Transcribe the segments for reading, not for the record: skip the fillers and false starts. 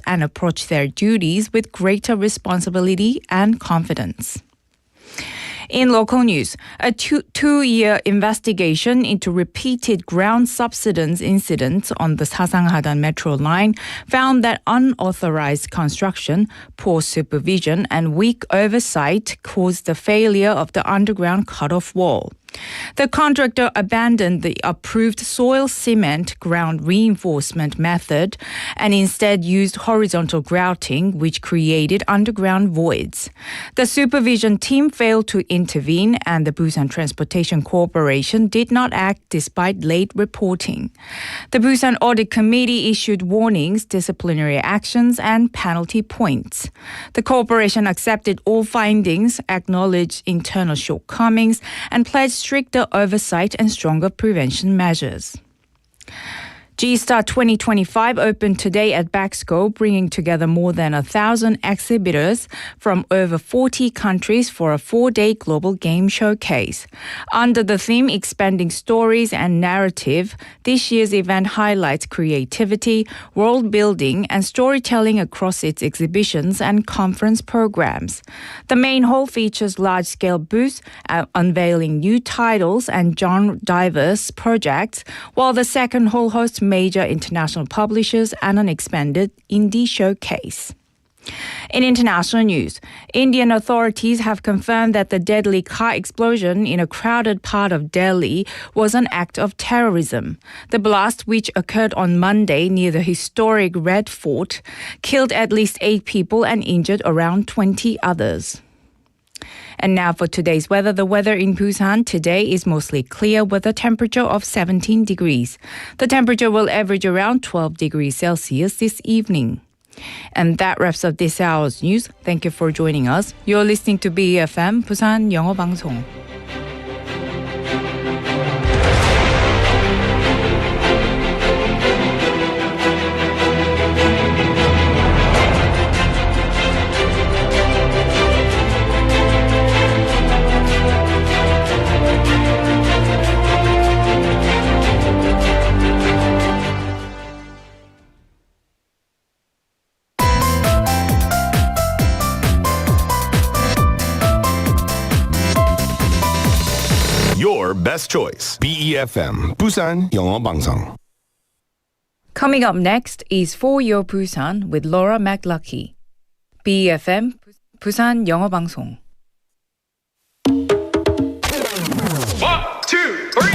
and approach their duties with greater responsibility and confidence. In local news, a two-year investigation into repeated ground subsidence incidents on the Sasanghadang Metro line found that unauthorized construction, poor supervision, and weak oversight caused the failure of the underground cut-off wall. The contractor abandoned the approved soil cement ground reinforcement method and instead used horizontal grouting, which created underground voids. The supervision team failed to intervene, and the Busan Transportation Corporation did not act despite late reporting. The Busan Audit Committee issued warnings, disciplinary actions, and penalty points. The corporation accepted all findings, acknowledged internal shortcomings, and pledged stricter oversight and stronger prevention measures. G-Star 2025 opened today at Baxco, bringing together more than 1,000 exhibitors from over 40 countries for a 4-day global game showcase. Under the theme Expanding Stories and Narrative, this year's event highlights creativity, world building, and storytelling across its exhibitions and conference programs. The main hall features large-scale booths unveiling new titles and genre-diverse projects, while the second hall hosts major international publishers and an expanded indie showcase. In international news, Indian authorities have confirmed that the deadly car explosion in a crowded part of Delhi was an act of terrorism. The blast, which occurred on Monday near the historic Red Fort, killed at least 8 people and injured around 20 others. And now for today's weather. The weather in Busan today is mostly clear with a temperature of 17 degrees. The temperature will average around 12 degrees Celsius this evening. And that wraps up this hour's news. Thank you for joining us. You're listening to BFM 부산영어방송. Your best choice. BEFM Busan 영어방송. Coming up next is For Your Busan with Laura McLucky. BEFM 부산 영어방송. 1, 2, 3, 4.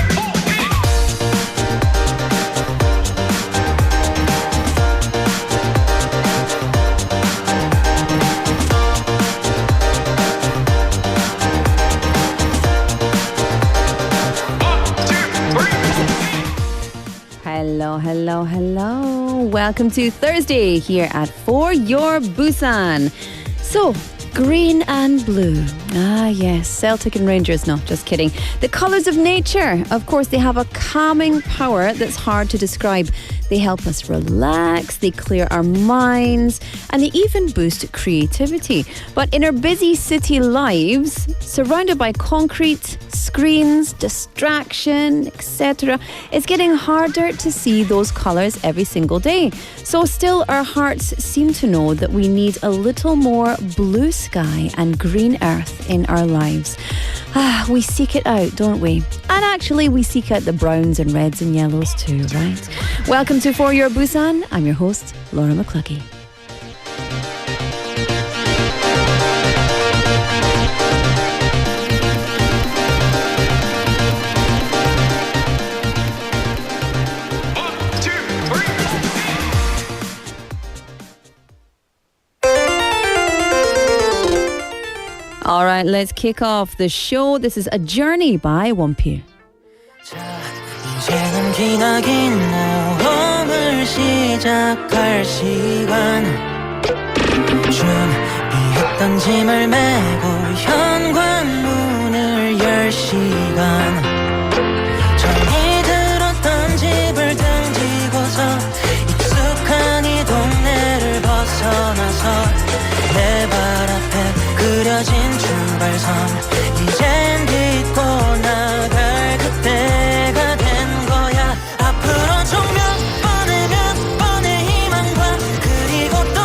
Hello. Welcome to Thursday here at For Your Busan. So, green and blue. Ah, yes, Celtic and Rangers. No, just kidding. The colours of nature. Of course, they have a calming power that's hard to describe. They help us relax, they clear our minds, and they even boost creativity. But in our busy city lives, surrounded by concrete, screens, distraction, etc., it's getting harder to see those colours every single day. So still, our hearts seem to know that we need a little more blue sky and green earth in our lives. We seek it out, don't we? And actually, we seek out the browns and reds and yellows too, right? Welcome to For Your Busan. I'm your host, Laura McLucky. All right, let's kick off the show. This is A Journey by Wonpil. 이제는 기나긴 모험을 시작할 시간 준비했던 짐을 메고 현관문을 열 시간 전이 들었던 집을 등지고서 익숙한 이 동네를 벗어나서 내 발 앞에 그려진 출발선 이젠 딛고 나갈 그때가 된 거야 앞으로 총 몇 번의 희망과 그리고 또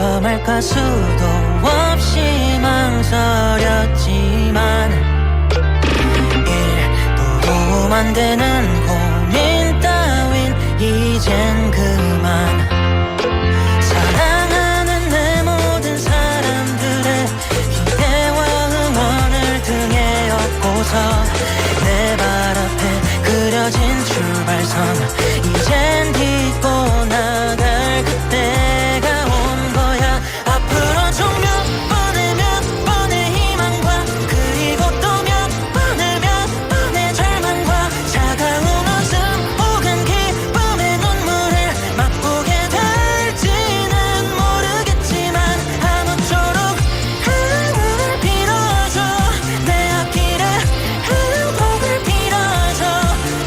할까 말까 수도 없이 망설였지만 일도 도움 안 되는 고민 따윈 이젠 그만 사랑하는 내 모든 사람들의 기대와 응원을 등에 업고서 내 발 앞에 그려진 출발선 이젠 딛고 나갈 그때가 온 거야 앞으로 좀 몇 번의 희망과 그리고 또 몇 번의 절망과 차가운 웃음 혹은 기쁨의 눈물을 맛보게 될지는 모르겠지만 아무쪼록 행운을 빌어줘 내 앞길에 행복을 빌어줘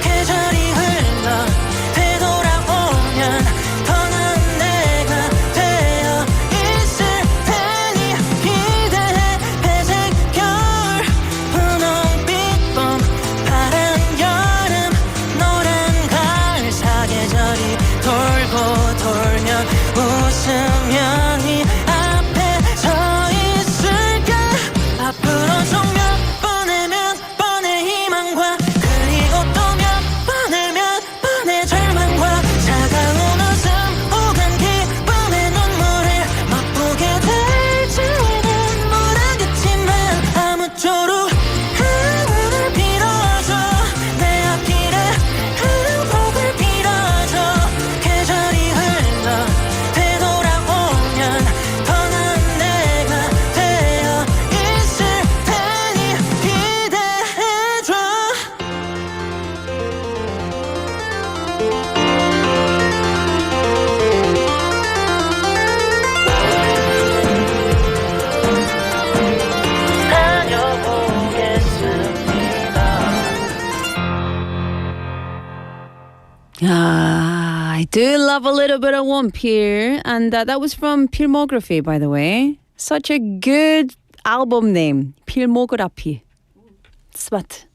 계절이 흘러 되돌아오면 더 나은 내가 되어 있을 테니 기대해 회색 겨울 분홍빛 봄 파란 여름 노란 가을 사계절이 돌고 돌면 웃으며 네 앞에 서 있을게 앞으로 좀 몇 번의 희망과 그리고 또 몇 번의 절망과 차가운 웃음 혹은 기쁨의 눈물을 맛보게 될지는 모르겠지만 아무쪼록 행운을 빌어줘 내 앞길에 행복을 빌어줘 계절이 흘러 되돌아오면 더 나은 내가 되어 있을 테니 기대해줘 I do love a little bit of Wampir, and that was from Filmography, by the way. Such a good album name, Filmography. Smart.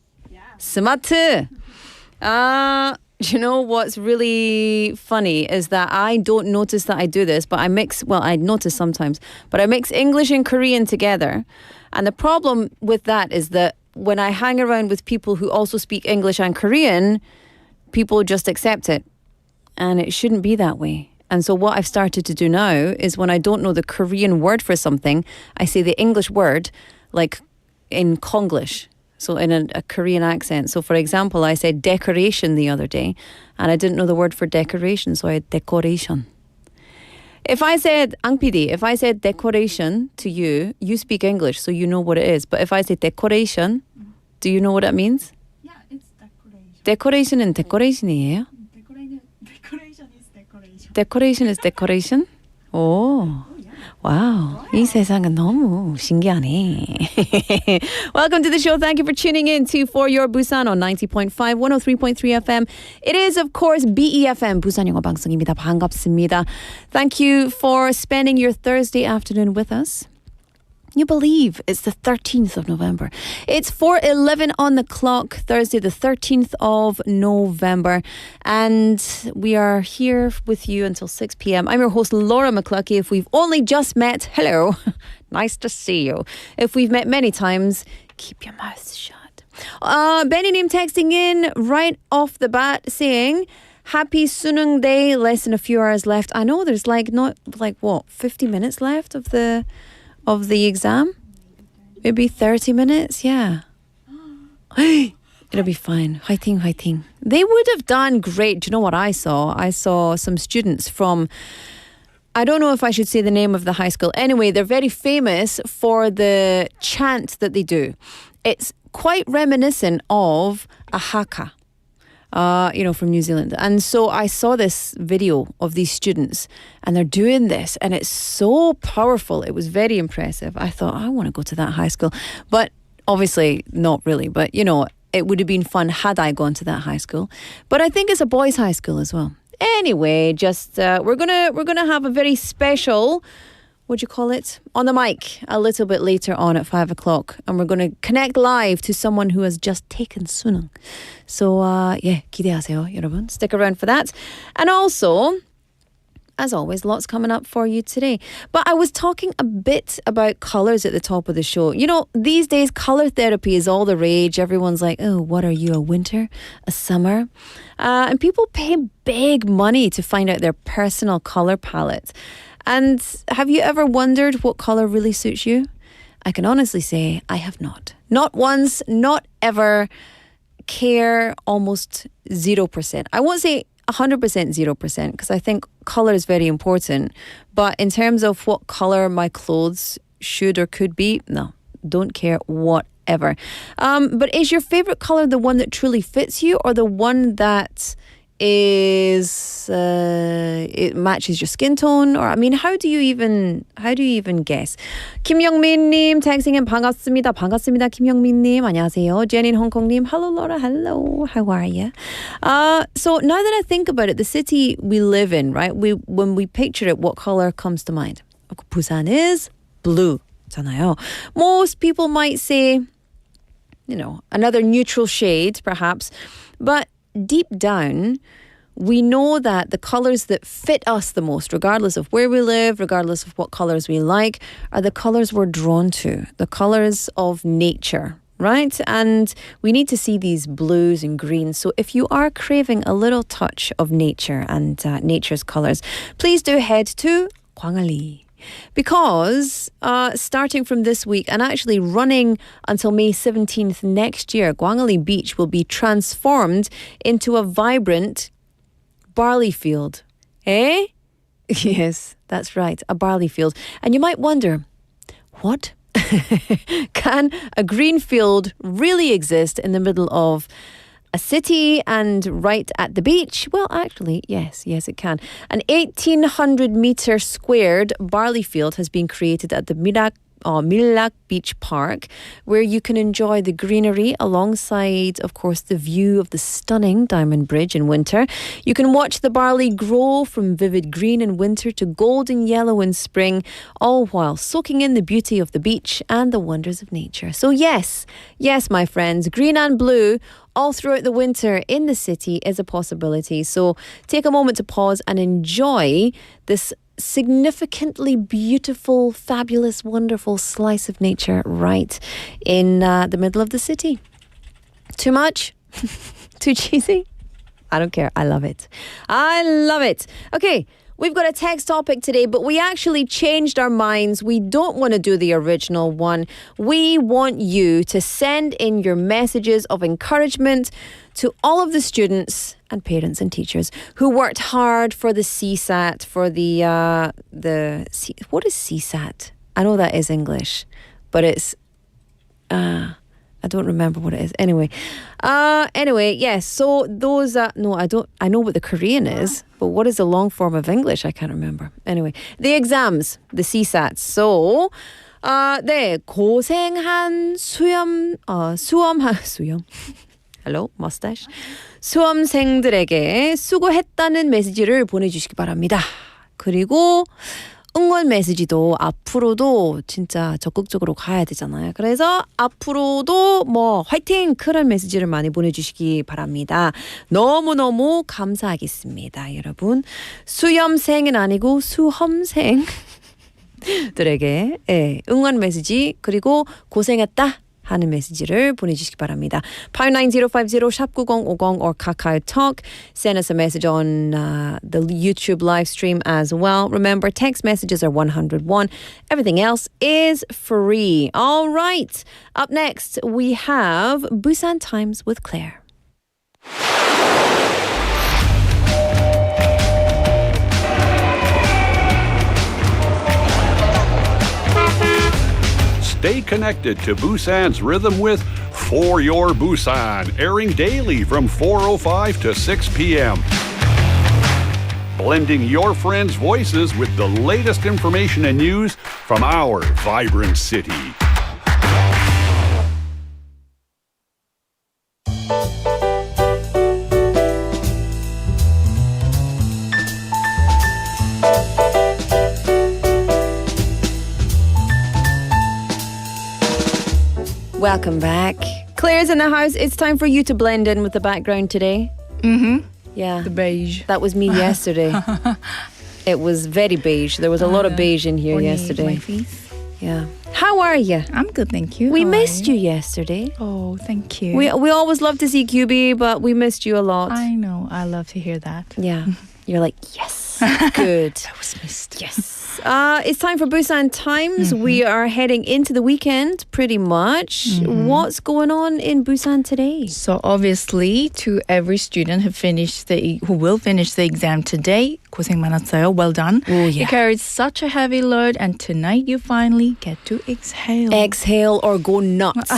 Smart. You know what's really funny is that I don't notice that I do this, but I notice sometimes, but I mix English and Korean together. And the problem with that is that when I hang around with people who also speak English and Korean, people just accept it. And it shouldn't be that way. And so what I've started to do now is when I don't know the Korean word for something, I say the English word like in Konglish. So in a Korean accent. So for example, I said decoration the other day and I didn't know the word for decoration. So I had decoration. If I said, Ang PD, if I said decoration to you, you speak English, so you know what it is. But if I say decoration, do you know what it means? Yeah, it's decoration. 데코레이션은 데코레이션이에요? Decoration is decoration. Decoration is decoration? 오, 와우, 이 세상은 너무 신기하네. Welcome to the show. Thank you for tuning in to For Your Busan on 90.5, 103.3 FM. It is, of course, BEFM, 부산영어방송입니다. 반갑습니다. Thank you for spending your Thursday afternoon with us. You believe it's the 13th of November. It's 4:11 on the clock, Thursday the 13th of November. And we are here with you until 6 p.m. I'm your host, Laura McCluskey. If we've only just met, hello. Nice to see you. If we've met many times, keep your mouth shut. Benny Name texting in right off the bat saying, happy Sunung Day, less than a few hours left. I know there's 50 minutes left of the exam? Maybe 30 minutes, yeah. It'll be fine. 화이팅, 화이팅. They would have done great. Do you know what I saw? I saw some students from, I don't know if I should say the name of the high school. Anyway, they're very famous for the chant that they do. It's quite reminiscent of a haka. From New Zealand. And so I saw this video of these students and they're doing this and it's so powerful. It was very impressive. I thought, I want to go to that high school. But obviously not really. But, it would have been fun had I gone to that high school. But I think it's a boys' high school as well. Anyway, just we're gonna have a very special, what do you call it? On the mic a little bit later on at 5 o'clock. And we're going to connect live to someone who has just taken 수능. So, 기대하세요, 여러분. Stick around for that. And also, as always, lots coming up for you today. But I was talking a bit about colours at the top of the show. You know, these days, colour therapy is all the rage. Everyone's like, oh, what are you, a winter, a summer? And people pay big money to find out their personal colour palette. And have you ever wondered what colour really suits you? I can honestly say I have not. Not once, not ever. Care almost 0%. I won't say 100% 0% because I think colour is very important. But in terms of what colour my clothes should or could be, no, don't care whatever. But is your favourite colour the one that truly fits you or the one that is it matches your skin tone? Or I mean, how do you even guess? 김영민님 texting 반갑습니다. 반갑습니다. 김영민님 안녕하세요. Jenny in Hong Kong님 hello Laura, hello, how are you? So now that I think about it, the city we live in, right? When we picture it, what color comes to mind? Busan is blue. 잖아요. Most people might say, you know, another neutral shade perhaps, but deep down, we know that the colours that fit us the most, regardless of where we live, regardless of what colours we like, are the colours we're drawn to, the colours of nature, right? And we need to see these blues and greens. So if you are craving a little touch of nature and nature's colours, please do head to Gwangali. Because starting from this week and actually running until May 17th next year, Gwangali Beach will be transformed into a vibrant barley field. Eh? Yes, that's right, a barley field. And you might wonder, what? Can a green field really exist in the middle of a city and right at the beach? Well, actually, yes, it can. An 1,800 metre squared barley field has been created at the Millak Beach Park, where you can enjoy the greenery alongside, of course, the view of the stunning Diamond Bridge in winter. You can watch the barley grow from vivid green in winter to golden yellow in spring, all while soaking in the beauty of the beach and the wonders of nature. So yes, my friends, green and blue all throughout the winter in the city is a possibility. So take a moment to pause and enjoy this significantly beautiful, fabulous, wonderful slice of nature right in the middle of the city. Too much? Too cheesy? I don't care. I love it. I love it. Okay. We've got a text topic today, but we actually changed our minds. We don't want to do the original one. We want you to send in your messages of encouragement to all of the students and parents and teachers who worked hard for the CSAT, for what is CSAT? I know that is English, but it's I don't remember what it is. Anyway, yes. So those no, I don't. I know what the Korean is, but what is the long form of English? I can't remember. Anyway, the exams, the CSATs. So, 네, 고생한 수험. Hello, mustache. 수험생들에게 수고했다는 메시지를 보내주시기 바랍니다. 그리고 응원 메시지도 앞으로도 진짜 적극적으로 가야 되잖아요. 그래서 앞으로도 화이팅! 그런 메시지를 많이 보내주시기 바랍니다. 너무너무 감사하겠습니다, 여러분. 수험생은 아니고 수험생들에게 응원 메시지 그리고 고생했다 하는 메시지를 보내주시기 바랍니다. 59050 샵 9050 or KakaoTalk. Send us a message on the YouTube live stream as well. Remember, text messages are 101. Everything else is free. All right. Up next, we have Busan Times with Claire. Stay connected to Busan's rhythm with For Your Busan, airing daily from 4:05 to 6 p.m. Blending your friends' voices with the latest information and news from our vibrant city. Welcome back. Claire's in the house. It's time for you to blend in with the background today. Mm-hmm. Yeah. The beige. That was me yesterday. It was very beige. There was a lot of beige in here My yesterday. face. Yeah. How are you? I'm good, thank you. We How are missed you yesterday. Oh, thank you. We always love to see QB, but we missed you a lot. I know. I love to hear that. Yeah. You're like, yes. Good. I was missed. Yes. It's time for Busan Times. We are heading into the weekend pretty much. What's going on in Busan today? So obviously, to every student who will finish the exam today, 고생 많았어요. Well done. Oh, yeah. You carried such a heavy load, and tonight you finally get to exhale. Exhale or go nuts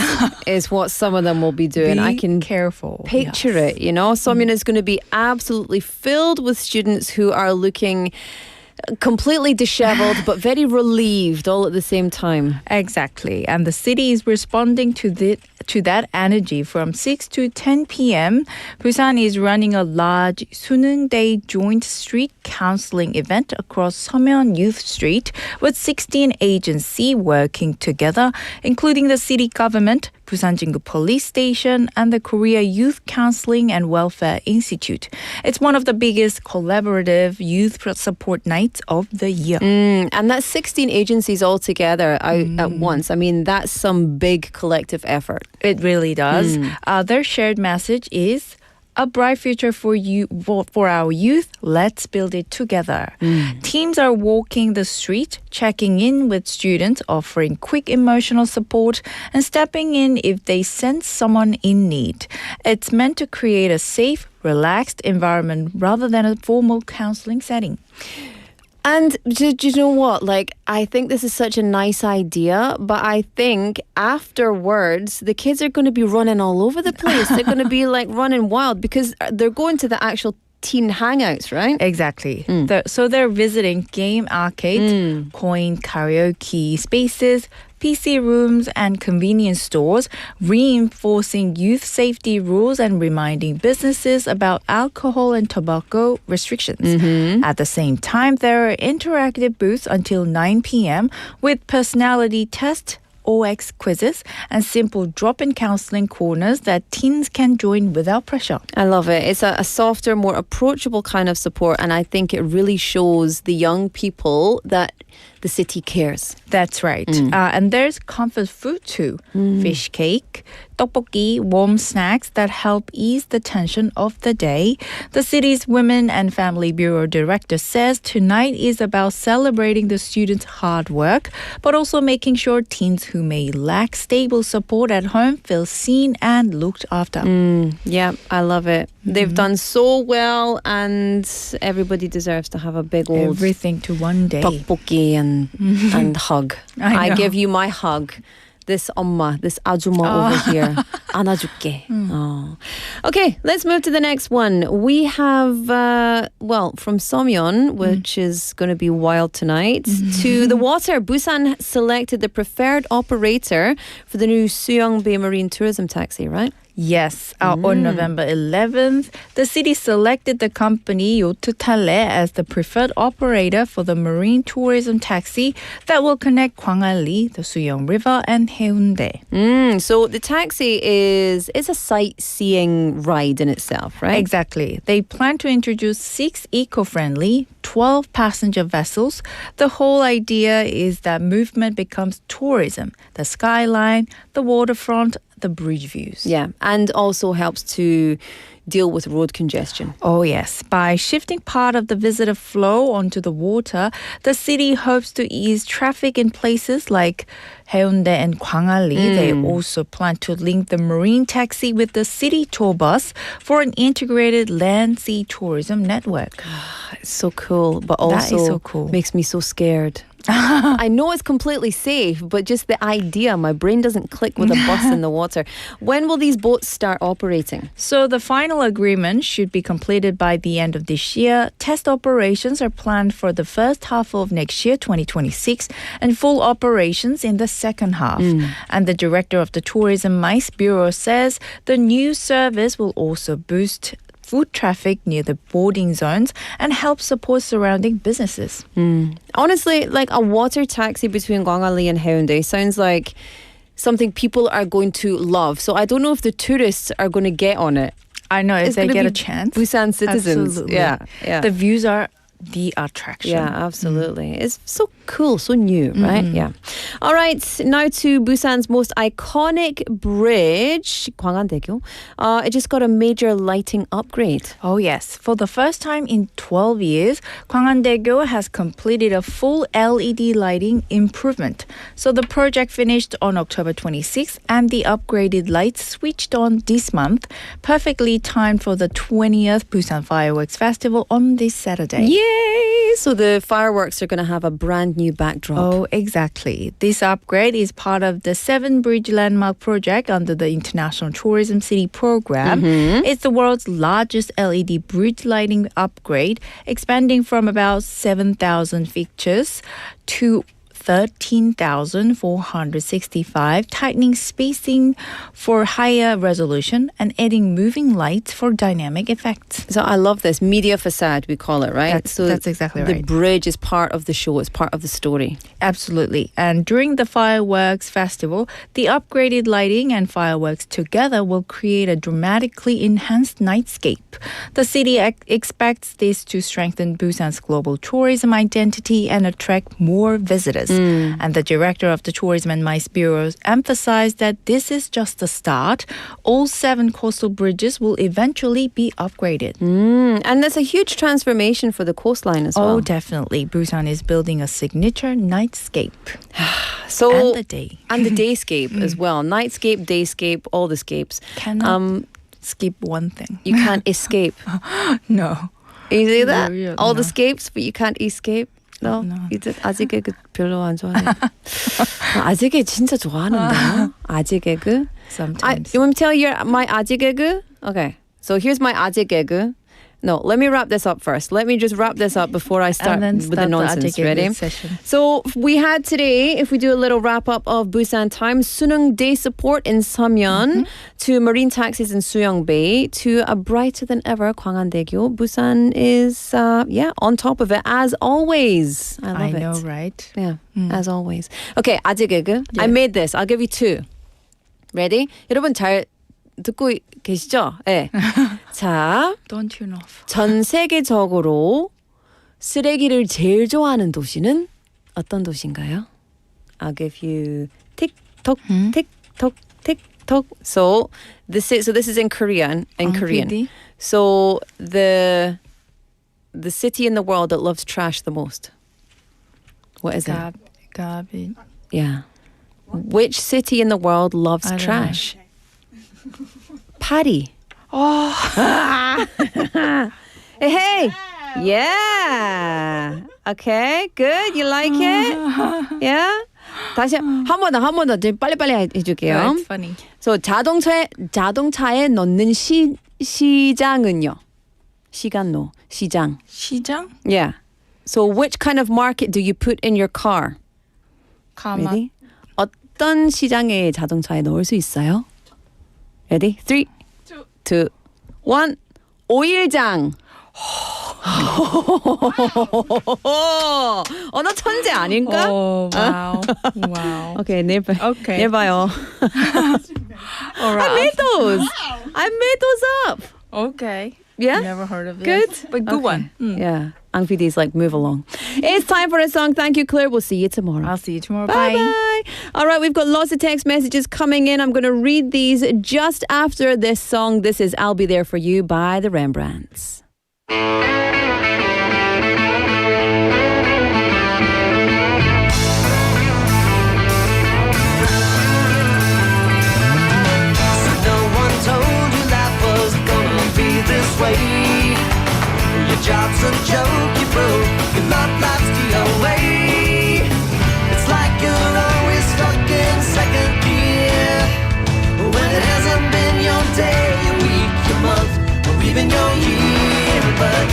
is what some of them will be doing. Be I can careful. picture Yes. it, you know. So I mean, it's going to be absolutely filled with students who are looking completely disheveled but very relieved all at the same time. Exactly. And the city is responding to that energy from 6 to 10 p.m. Busan is running a large 수능 Day joint street counseling event across Seomyeon Youth Street with 16 agencies working together, including the city government, Busan Jingu Police Station, and the Korea Youth Counseling and Welfare Institute. It's one of the biggest collaborative youth support nights of the year. And that's 16 agencies all together out at once. I mean, that's some big collective effort. It really does. Their shared message is a bright future for our youth. Let's build it together. Teams are walking the street, checking in with students, offering quick emotional support, and stepping in if they sense someone in need. It's meant to create a safe, relaxed environment rather than a formal counseling setting. And do you know what? Like, I think this is such a nice idea, but I think afterwards, the kids are going to be running all over the place. They're going to be like running wild because they're going to the actual teen hangouts, right? Exactly. So they're visiting game arcades, coin karaoke spaces, PC rooms, and convenience stores, reinforcing youth safety rules and reminding businesses about alcohol and tobacco restrictions. At the same time, there are interactive booths until 9 p.m. with personality tests, OX quizzes, and simple drop-in counseling corners that teens can join without pressure. I love it. It's a softer, more approachable kind of support, and I think it really shows the young people that the city cares. That's right. And there's comfort food too. Fish cake, tteokbokki, warm snacks that help ease the tension of the day. The city's Women and Family Bureau Director says tonight is about celebrating the students' hard work, but also making sure teens who may lack stable support at home feel seen and looked after. Yeah, I love it. They've done so well, and everybody deserves to have a big old Everything to one day. tteokbokki and hug. I know. give you my hug. This 엄마, this 아줌마 over here. 안아줄게. Oh. Okay, let's move to the next one. We have, from Seomyeon, which is going to be wild tonight, to the water. Busan selected the preferred operator for the new Suyeongbae Marine Tourism Taxi, right? Yes, on November 11th, the city selected the company Yotutalé as the preferred operator for the marine tourism taxi that will connect Gwangalli, the Suyong River, and Haeundae. So the taxi is a sightseeing ride in itself, right? Exactly. They plan to introduce 6 eco-friendly, 12-passenger vessels. The whole idea is that movement becomes tourism. The skyline, the waterfront, the bridge views. Yeah, and also helps to deal with road congestion. Oh yes, by shifting part of the visitor flow onto the water, the city hopes to ease traffic in places like Haeundae and Gwangalli. They also plan to link the marine taxi with the city tour bus for an integrated land-sea tourism network. It's so cool, but That also is so cool. makes me so scared. I know it's completely safe, but just the idea, my brain doesn't click with a bus in the water. When will these boats start operating? So the final agreement should be completed by the end of this year. Test operations are planned for the first half of next year, 2026, and full operations in the second half. And the director of the Tourism MICE Bureau says the new service will also boost foot traffic near the boarding zones and help support surrounding businesses. Honestly, like a water taxi between Gwangalli and Haeundae sounds like something people are going to love. So I don't know if the tourists are going to get on it. I know if It's they gonna get be a chance. Busan citizens. Absolutely. Yeah. The views are the attraction. Yeah, absolutely. It's so cool, so new, right? Yeah. All right, now to Busan's most iconic bridge, 광안대교. It just got a major lighting upgrade. Oh yes, for the first time in 12 years, Gwangan-daegyo has completed a full LED lighting improvement. So the project finished on October 26th and the upgraded lights switched on this month, perfectly timed for the 20th Busan Fireworks Festival on this Saturday. Yay! So the fireworks are going to have a brand new backdrop. Oh, exactly. This upgrade is part of the 7 Bridge Landmark project under the International Tourism City program. It's the world's largest LED bridge lighting upgrade, expanding from about 7,000 fixtures to 13,465, tightening spacing for higher resolution and adding moving lights for dynamic effects. So I love this media facade, we call it, right? That's exactly right. The bridge is part of the show, it's part of the story. Absolutely. And during the fireworks festival, the upgraded lighting and fireworks together will create a dramatically enhanced nightscape. The city expects this to strengthen Busan's global tourism identity and attract more visitors. And the director of the Tourism and MICE Bureau emphasized that this is just the start. All 7 coastal bridges will eventually be upgraded. And there's a huge transformation for the coastline as well. Oh, definitely. Busan is building a signature nightscape. So, and the day. And the dayscape as well. Nightscape, dayscape, all the scapes. Cannot skip one thing. You can't escape. No. You see that? Yeah, All no. the scapes, but you can't escape. No. No. 이제 아재 개그 별로 안 좋아해. 아재 개그 진짜 좋아하는데요. 아재 개그. Sometimes. You want me to tell you my 아재 개그? Okay. So here's my 아재 개그. No, let me wrap this up first. Let me just wrap this up before I start And then with the start nonsense. the Ready? session. So we had today, if we do a little wrap up of Busan Times, Sunung Day support in Samyeon, to marine taxis in Suyong Bay, to a brighter than ever Gwangan-daegyo. Busan is, on top of it as always. I love it. I know, right? Yeah, as always. Okay, 아재 개그. I made this. I'll give you 2. Ready? 여러분 잘 듣고 계시죠? 네. 자, Don't tune off. 전 세계적으로 쓰레기를 제일 좋아하는 도시는 어떤 도시인가요? I'll give you 틱톡, 틱톡, 틱톡. So this is in Korean. Korean. PD? So the city in the world that loves trash the most. What is it? Garbage. Yeah. Which city in the world loves I don't trash? Paris. Oh. Hey. Yeah. Okay. Good. You like it? Yeah. 다시 한 번 더 빨리빨리 해줄게요. That's funny. So 자동차에 넣는 시장은요? 시장. 시장? Yeah. So which kind of market do you put in your car? Ready? 어떤 시장에 자동차에 넣을 수 있어요? Ready? 3, 2, 1. 오일장. 나 천재 아닌가? Oh, wow. Wow. Okay, 내일 봐요. All right. I made those up. Okay. Yeah? Never heard of it. Good? But good Okay. one. Yeah. Ang PD's like, move along. It's time for a song. Thank you, Claire. We'll see you tomorrow. I'll see you tomorrow. Bye-bye. All right, we've got lots of text messages coming in. I'm going to read these just after this song. This is I'll Be There For You by the Rembrandts. Your job's a joke, you broke. Your love life's the away. It's like you're always stuck in second gear. When it hasn't been your day, your week, your month, or even your year. But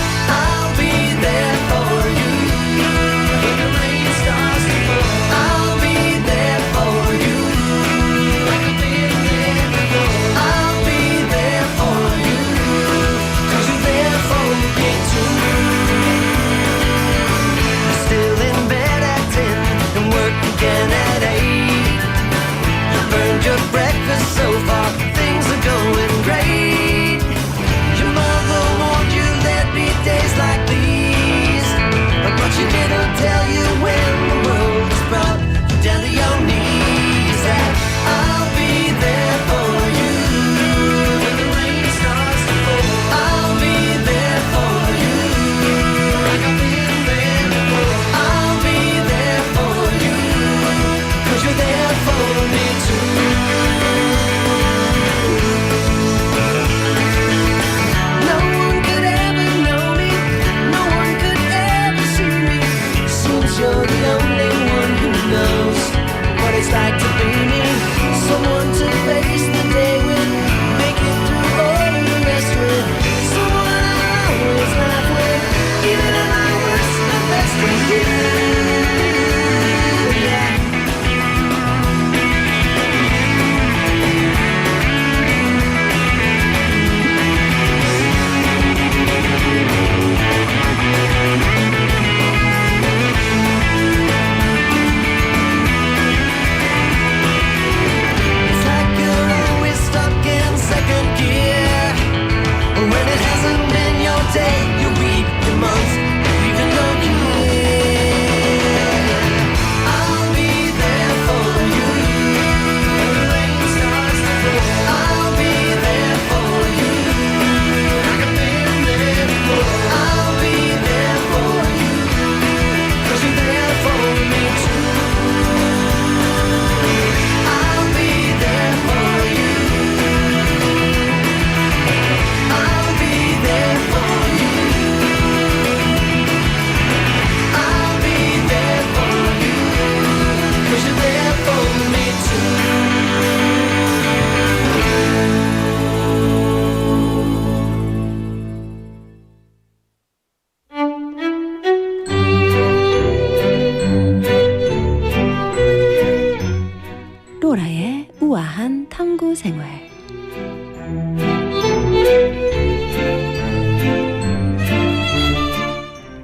탐구생활.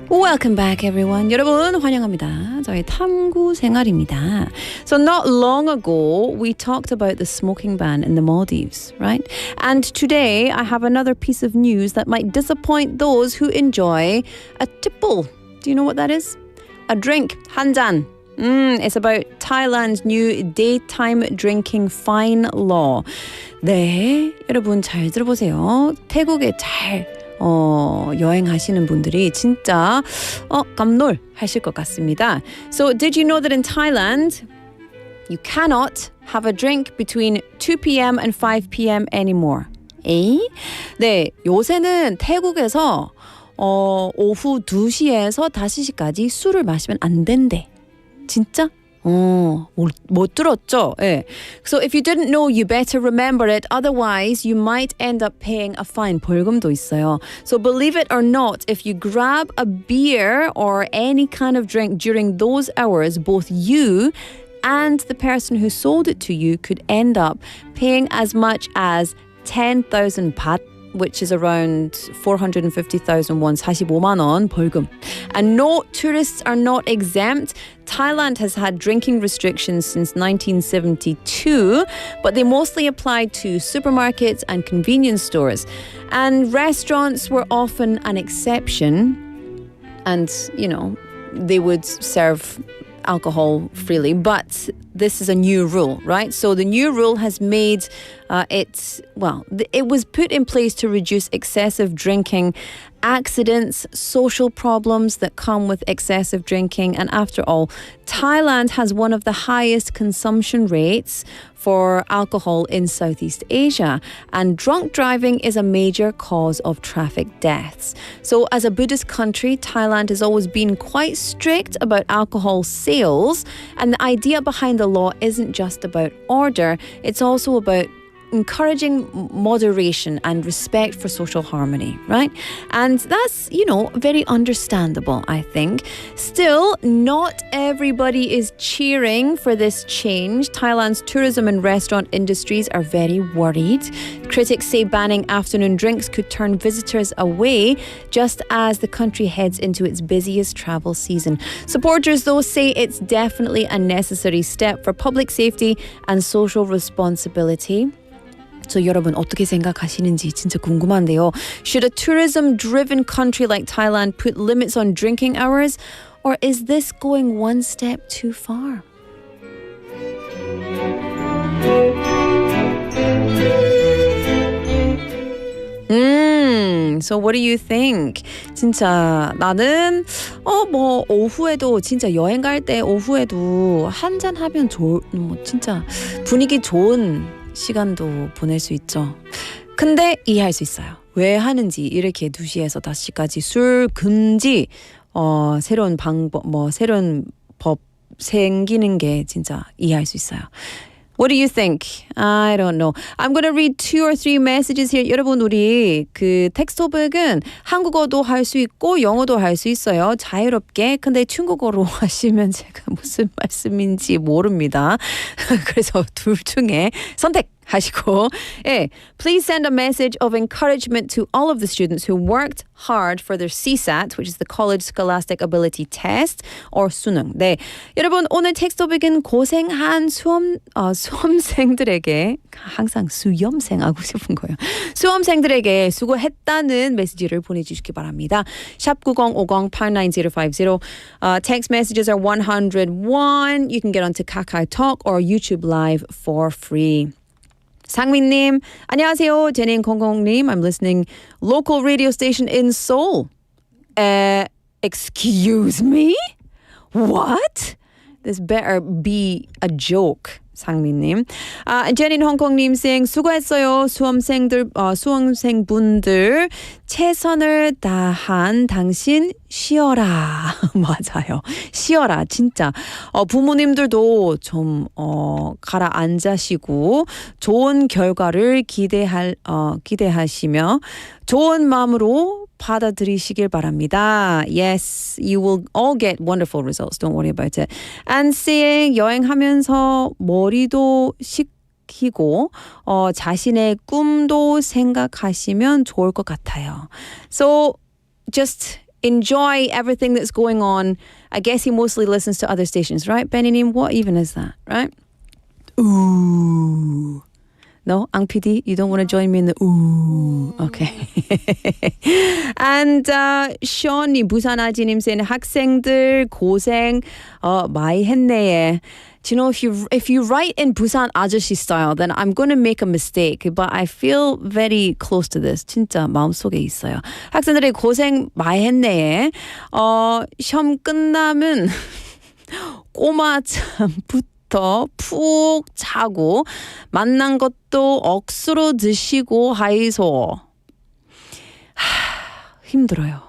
Welcome back, everyone. 여러분 환영합니다. 저희 탐구생활입니다. So not long ago, we talked about the smoking ban in the Maldives, right? And today, I have another piece of news that might disappoint those who enjoy a tipple. Do you know what that is? A drink, 한 잔. It's about Thailand's new daytime drinking fine law. 네, 여러분 잘 들어보세요. 태국에 여행하시는 분들이 진짜 깜놀하실 것 같습니다. So, did you know that in Thailand, you cannot have a drink between 2 p.m. and 5 p.m. anymore? 에이? 네, 요새는 태국에서 오후 2시에서 5시까지 술을 마시면 안 된대. 진짜? 못 들었죠? 예. So if you didn't know, you better remember it. Otherwise, you might end up paying a fine. 벌금도 있어요. So believe it or not, if you grab a beer or any kind of drink during those hours, both you and the person who sold it to you could end up paying as much as 10,000 baht, which is around 450,000 won, 45만 원 벌금. And no, tourists are not exempt. Thailand has had drinking restrictions since 1972, but they mostly apply to supermarkets and convenience stores. And restaurants were often an exception. And, you know, they would serve alcohol freely, but this is a new rule, right? So the new rule has made it was put in place to reduce excessive drinking, accidents, social problems that come with excessive drinking. And after all, Thailand has one of the highest consumption rates for alcohol in Southeast Asia, and drunk driving is a major cause of traffic deaths. So as a Buddhist country, Thailand has always been quite strict about alcohol sales, and the idea behind the law isn't just about order, it's also about encouraging moderation and respect for social harmony, right? And that's, very understandable, I think. Still, not everybody is cheering for this change. Thailand's tourism and restaurant industries are very worried. Critics say banning afternoon drinks could turn visitors away just as the country heads into its busiest travel season. Supporters, though, say it's definitely a necessary step for public safety and social responsibility. So 여러분 어떻게 생각하시는지 진짜 궁금한데요. Should a tourism-driven country like Thailand put limits on drinking hours? Or is this going one step too far? So what do you think? 진짜 나는 오후에도 진짜 여행 갈 때 오후에도 한잔 하면 진짜 분위기 좋은 시간도 보낼 수 있죠. 근데 이해할 수 있어요. 왜 하는지 이렇게 2시에서 5시까지 술 금지 새로운 방법 새로운 법 생기는 게 진짜 이해할 수 있어요. What do you think? I don't know. I'm going to read 2 or 3 messages here. 여러분 우리 그 텍스트북은 한국어도 할 수 있고 영어도 할 수 있어요. 자유롭게. 근데 중국어로 하시면 제가 무슨 말씀인지 모릅니다. 그래서 둘 중에 선택하시고 please send a message of encouragement to all of the students who worked hard for their CSAT, which is the College Scholastic Ability Test, or 수능. 네, 여러분 오늘 텍스트북은 고생한 수험생들에게 항상 수험생 하고 싶은 거예요. 수험생들에게 수고했다는 메시지를 보내주시기 바랍니다. 샵 9050 89050. Text messages are 101. You can get onto Kakao Talk or YouTube Live for free. 상민님, 안녕하세요. 제닌 공공님, I'm listening local radio station in Seoul. Excuse me? What? This better be a joke. 상민님. 제닌 홍콩님 saying 수고했어요. 수험생분들 최선을 다한 당신 쉬어라. 맞아요. 쉬어라. 진짜. 부모님들도 좀 가라앉으시고 좋은 결과를 기대하시며 좋은 마음으로 받아들이시길 바랍니다. Yes, you will all get wonderful results. Don't worry about it. And saying 여행하면서 머리도 생각하시고 자신의 꿈도 생각하시면 좋을 것 같아요. So just enjoy everything that's going on. I guess he mostly listens to other stations, right? Benny님, what even is that, right? Ooh. No, Ang PD, you don't want to join me in the ooh. Okay. And Sean님, 부산 아지님 saying 학생들 고생 많이 했네. Do you know, if you write in Busan 아저씨 style, then I'm going to make a mistake. But I feel very close to this. 진짜 마음속에 있어요. 학생들이 고생 많이 했네. 시험 끝나면 꼬마 잠부터 더 푹 자고 만난 것도 억수로 드시고 하이소. 힘들어요.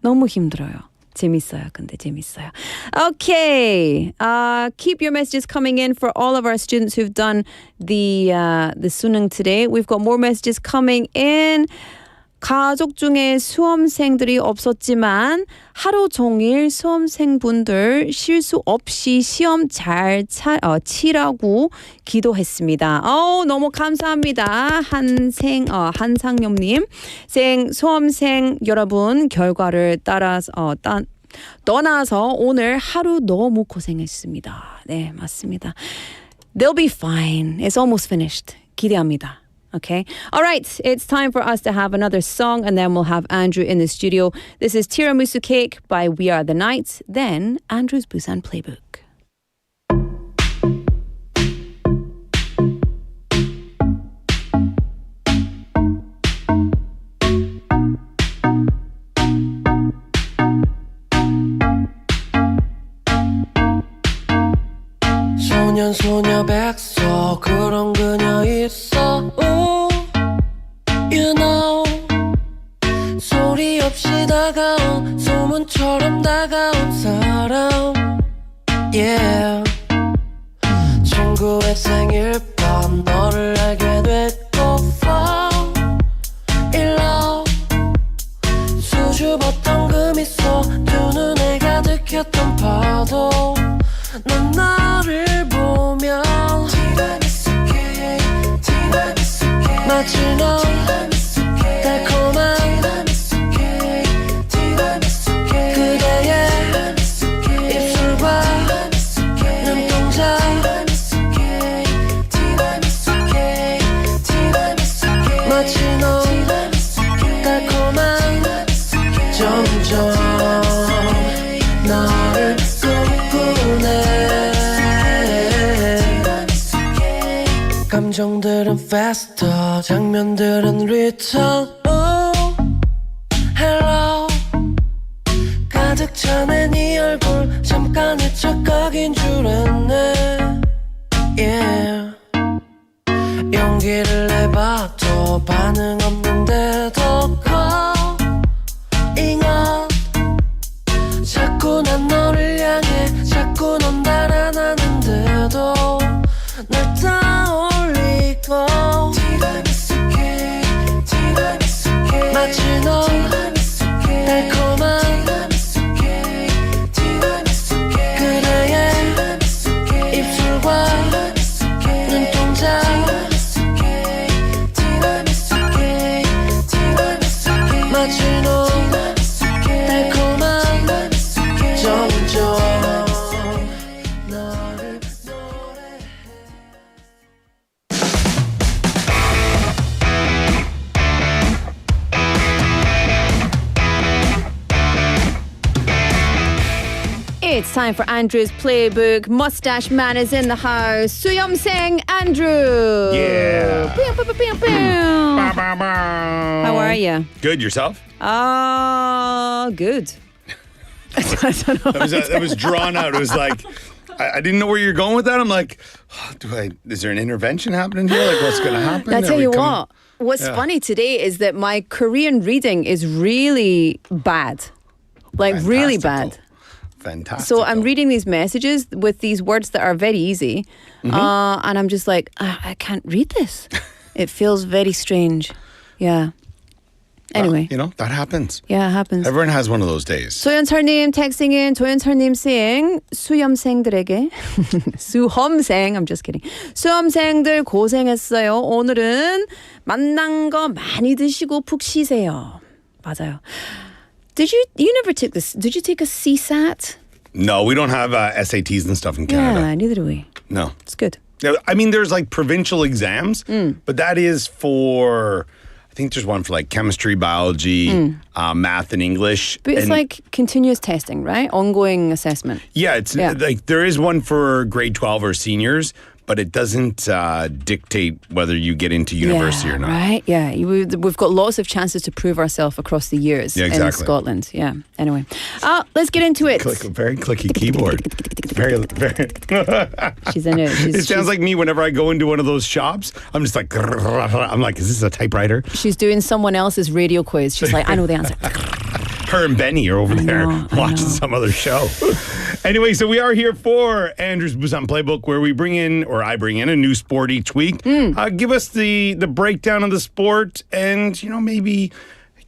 너무 힘들어요. 재밌어요. 근데 재밌어요. Okay. Keep your messages coming in for all of our students who've done the 수능 today. We've got more messages coming in. 가족 중에 수험생들이 없었지만 하루 종일 수험생분들 실수 없이 시험 잘 치라고 기도했습니다. 너무 감사합니다. 한상엽님. 수험생 여러분 결과를 떠나서 오늘 하루 너무 고생했습니다. 네, 맞습니다. They'll be fine. It's almost finished. 기대합니다. Okay. All right. It's time for us to have another song and then we'll have Andrew in the studio. This is Tiramisu Cake by We Are the Nights. Then Andrew's Busan Playbook. 소녀 백서 그런 그녀 있어 You know 소리 없이 다가온 소문처럼 다가온 사람 Yeah 친구의 생일 밤 너를 알게 됐고 Fall in love 수줍었던 그 미소 두 눈에 가득했던 파도 넌 나를 보면 마치 너 달콤한 그대의 입술과 눈동자 마치 너 달콤한 점점 나를 꿈꾸네 감정들은 faster 장면들은 return oh, hello 가득 차네 네 얼굴 잠깐의 착각인 줄 알았네 yeah 용기를 내봐도 반응 없는데도 calling out 자꾸 난 너를 향해 자꾸 넌 달아나는데도 널 떠올리고 마치 너 달콤한 그대의 입술과 눈동자 마치 너 달콤한 점점 너를 노래해 It's time for Andrew's Playbook. Mustache Man is in the house. 수염생 Andrew. Yeah. Pew, pew, pew, pew, pew. How are you? Good, yourself? Good. That was drawn out. It was like, I didn't know where you're going with that. I'm like, is there an intervention happening here? Like, what's going to happen? I Are tell we you coming- what's Yeah. funny today is that my Korean reading is really bad. Like really bad. Fantastic. So I'm reading these messages with these words that are very easy. And I'm just like, I can't read this. It feels very strange. Yeah. Anyway. That happens. Yeah, it happens. Everyone has one of those days. 조연철님 texting인 조연철님 saying 수험생들에게 수험생 I'm just kidding. 수험생들 고생했어요. 오늘은 만난 거 많이 드시고 푹 쉬세요. 맞아요. You never took this? Did you take a CSAT? No, we don't have SATs and stuff in Canada. Yeah, neither do we. No. It's good. I mean, there's like provincial exams, but that is for, I think there's one for like chemistry, biology, math, and English. But it's like continuous testing, right? Ongoing assessment. Yeah, it's like there is one for grade 12 or seniors, but it doesn't dictate whether you get into university or not. Right? Yeah. We've got lots of chances to prove ourselves across the years in Scotland. Yeah. Anyway, let's get into it. Very clicky keyboard. Very. She's in it. It sounds like me whenever I go into one of those shops. I'm just like, I'm like, is this a typewriter? She's doing someone else's radio quiz. She's like, I know the answer. Her and Benny are over there watching some other show. Anyway, so we are here for Andrew's Busan Playbook, where I bring in a new sport each week. Give us the breakdown of the sport, and maybe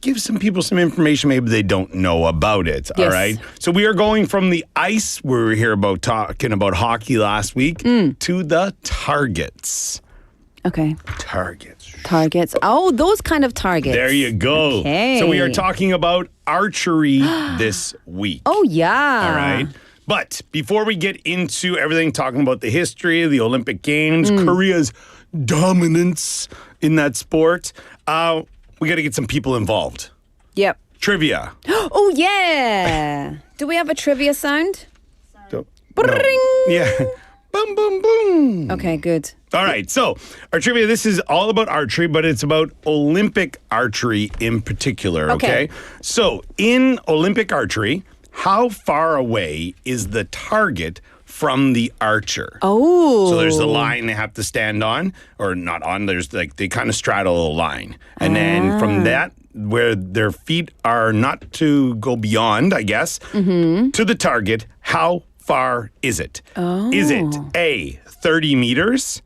give some people some information maybe they don't know about it. Yes. All right. So we are going from the ice, where we were here talking about hockey last week, to the targets. Okay. Targets. Oh, those kind of targets. There you go. Okay. So we are talking about archery this week. Oh, yeah. All right. But before we get into everything, talking about the history of the Olympic Games, Korea's dominance in that sport, we got to get some people involved. Yep. Trivia. Oh, yeah. Do we have a trivia sound? No. Bring. Yeah. Boom, boom, boom. Okay, good. All right, so our trivia, this is all about archery, but it's about Olympic archery in particular, okay? So in Olympic archery, how far away is the target from the archer? Oh. So there's a line they have to stand on, or not on, there's like, they kind of straddle a line. And then from that, where their feet are not to go beyond, I guess, to the target, how far is it? Oh. Is it A, 30 meters,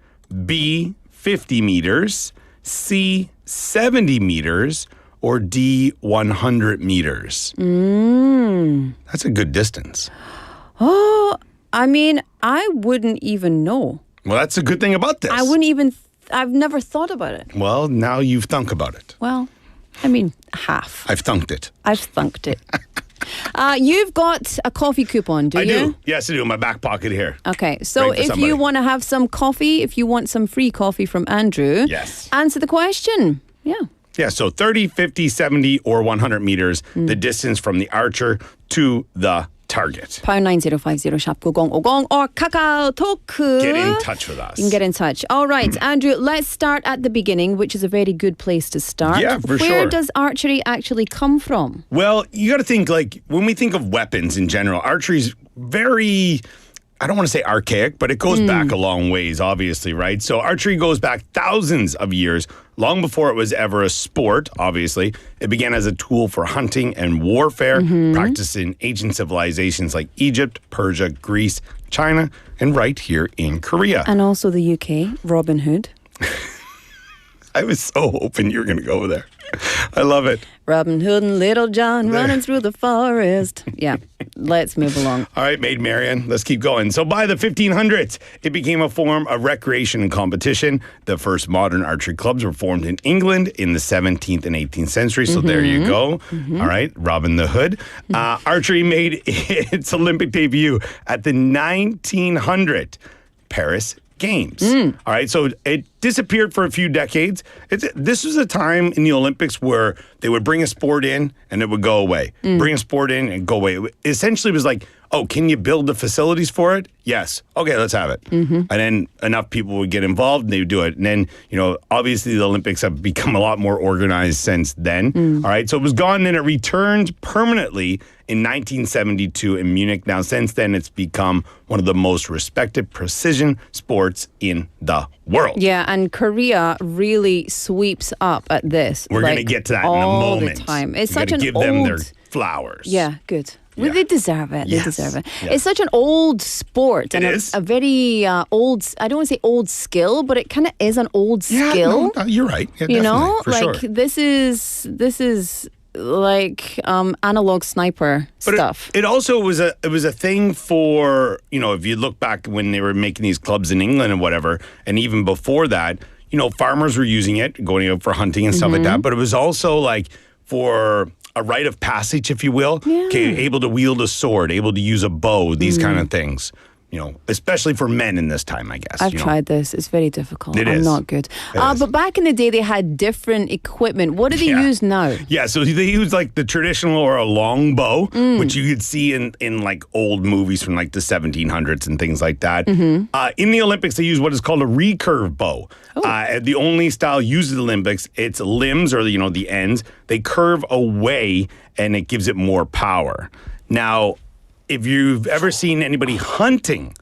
B, 50 meters, C, 70 meters, or D, 100 meters? That's a good distance. Oh, I mean, I wouldn't even know. Well, that's a good thing about this. I've never thought about it. Well, now you've thunk about it. Well, I mean, half. I've thunked it. I've thunked it. You've got a coffee coupon, do you? I do. Yes, I do. In my back pocket here. Okay, so Great for if somebody. you want to have some coffee, if you want some free coffee from Andrew, Yes. answer the question. Yeah. Yeah, so 30, 50, 70, or 100 meters, the distance from the archer to the target. Pound 9050 샵 9050 or KakaoTalk. Get in touch with us. You can get in touch. All right, Andrew, let's start at the beginning, which is a very good place to start. Yeah, for Where sure. does archery actually come from? Well, you got to think, like, when we think of weapons in general, archery's very, I don't want to say archaic, but it goes back a long ways, obviously, right? So archery goes back thousands of years, long before it was ever a sport, obviously. It began as a tool for hunting and warfare, practiced in ancient civilizations like Egypt, Persia, Greece, China, and right here in Korea. And also the UK, Robin Hood. I was so hoping you were going to go there. I love it. Robin Hood and Little John running through the forest. Yeah, let's move along. All right, Maid Marian, let's keep going. So by the 1500s, it became a form of recreation and competition. The first modern archery clubs were formed in England in the 17th and 18th century. So there you go. All right, Robin the Hood. Archery made its Olympic debut at the 1900 Paris Games. All right, so it disappeared for a few decades. This was a time in the Olympics where they would bring a sport in and it would go away. Bring a sport in and go away. It essentially was like, oh, can you build the facilities for it? Yes. Okay, let's have it. And then enough people would get involved and they would do it. And then, obviously the Olympics have become a lot more organized since then. All right, so it was gone and it returned permanently in 1972 in Munich. Now, since then, it's become one of the most respected precision sports in the world. Yeah, and Korea really sweeps up at this. We're going to get to that in a all moment. the time. It's We such gotta an give old... them their flowers. Yeah, good. Well, Yeah. they deserve it. They Yes. deserve it. Yeah. It's such an old sport and is. a very old. I don't want to say old skill, but it kind of is an old Yeah, skill. no, you're right. Yeah, You definitely, know, for like sure. this is like analog sniper But stuff. It also was a thing for, if you look back when they were making these clubs in England and whatever, and even before that, farmers were using it, going out for hunting and stuff like that. But it was also like for a rite of passage, if you will. Yeah. Okay, able to wield a sword, able to use a bow, these kind of things. Especially for men in this time, I guess. I've tried this. It's very difficult. It I'm is. not good. It is. But back in the day, they had different equipment. What do they Yeah. use now? Yeah, so they use like the traditional or a long bow, which you could see in like old movies from like the 1700s and things like that. In the Olympics, they use what is called a recurve bow. The only style used in the Olympics, its limbs or the ends, they curve away and it gives it more power. Now, if you've ever seen anybody hunting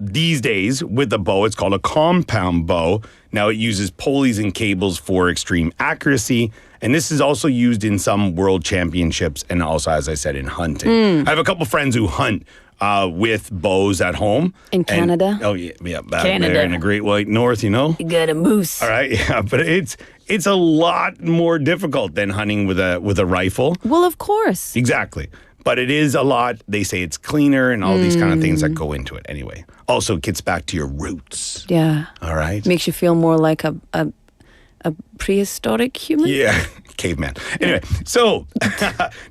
these days with a bow, it's called a compound bow. Now it uses pulleys and cables for extreme accuracy. And this is also used in some world championships and also, as I said, in hunting. I have a couple friends who hunt with bows at home. In And- Canada? oh, yeah. Back Canada. there in the Great White North, You got a moose. All right, yeah, but it's a lot more difficult than hunting with a rifle. Well, of course. Exactly. But it is a lot. They say it's cleaner and all these kind of things that go into it anyway. Also, it gets back to your roots. Yeah. All right? Makes you feel more like a prehistoric human. Yeah, caveman. Anyway, so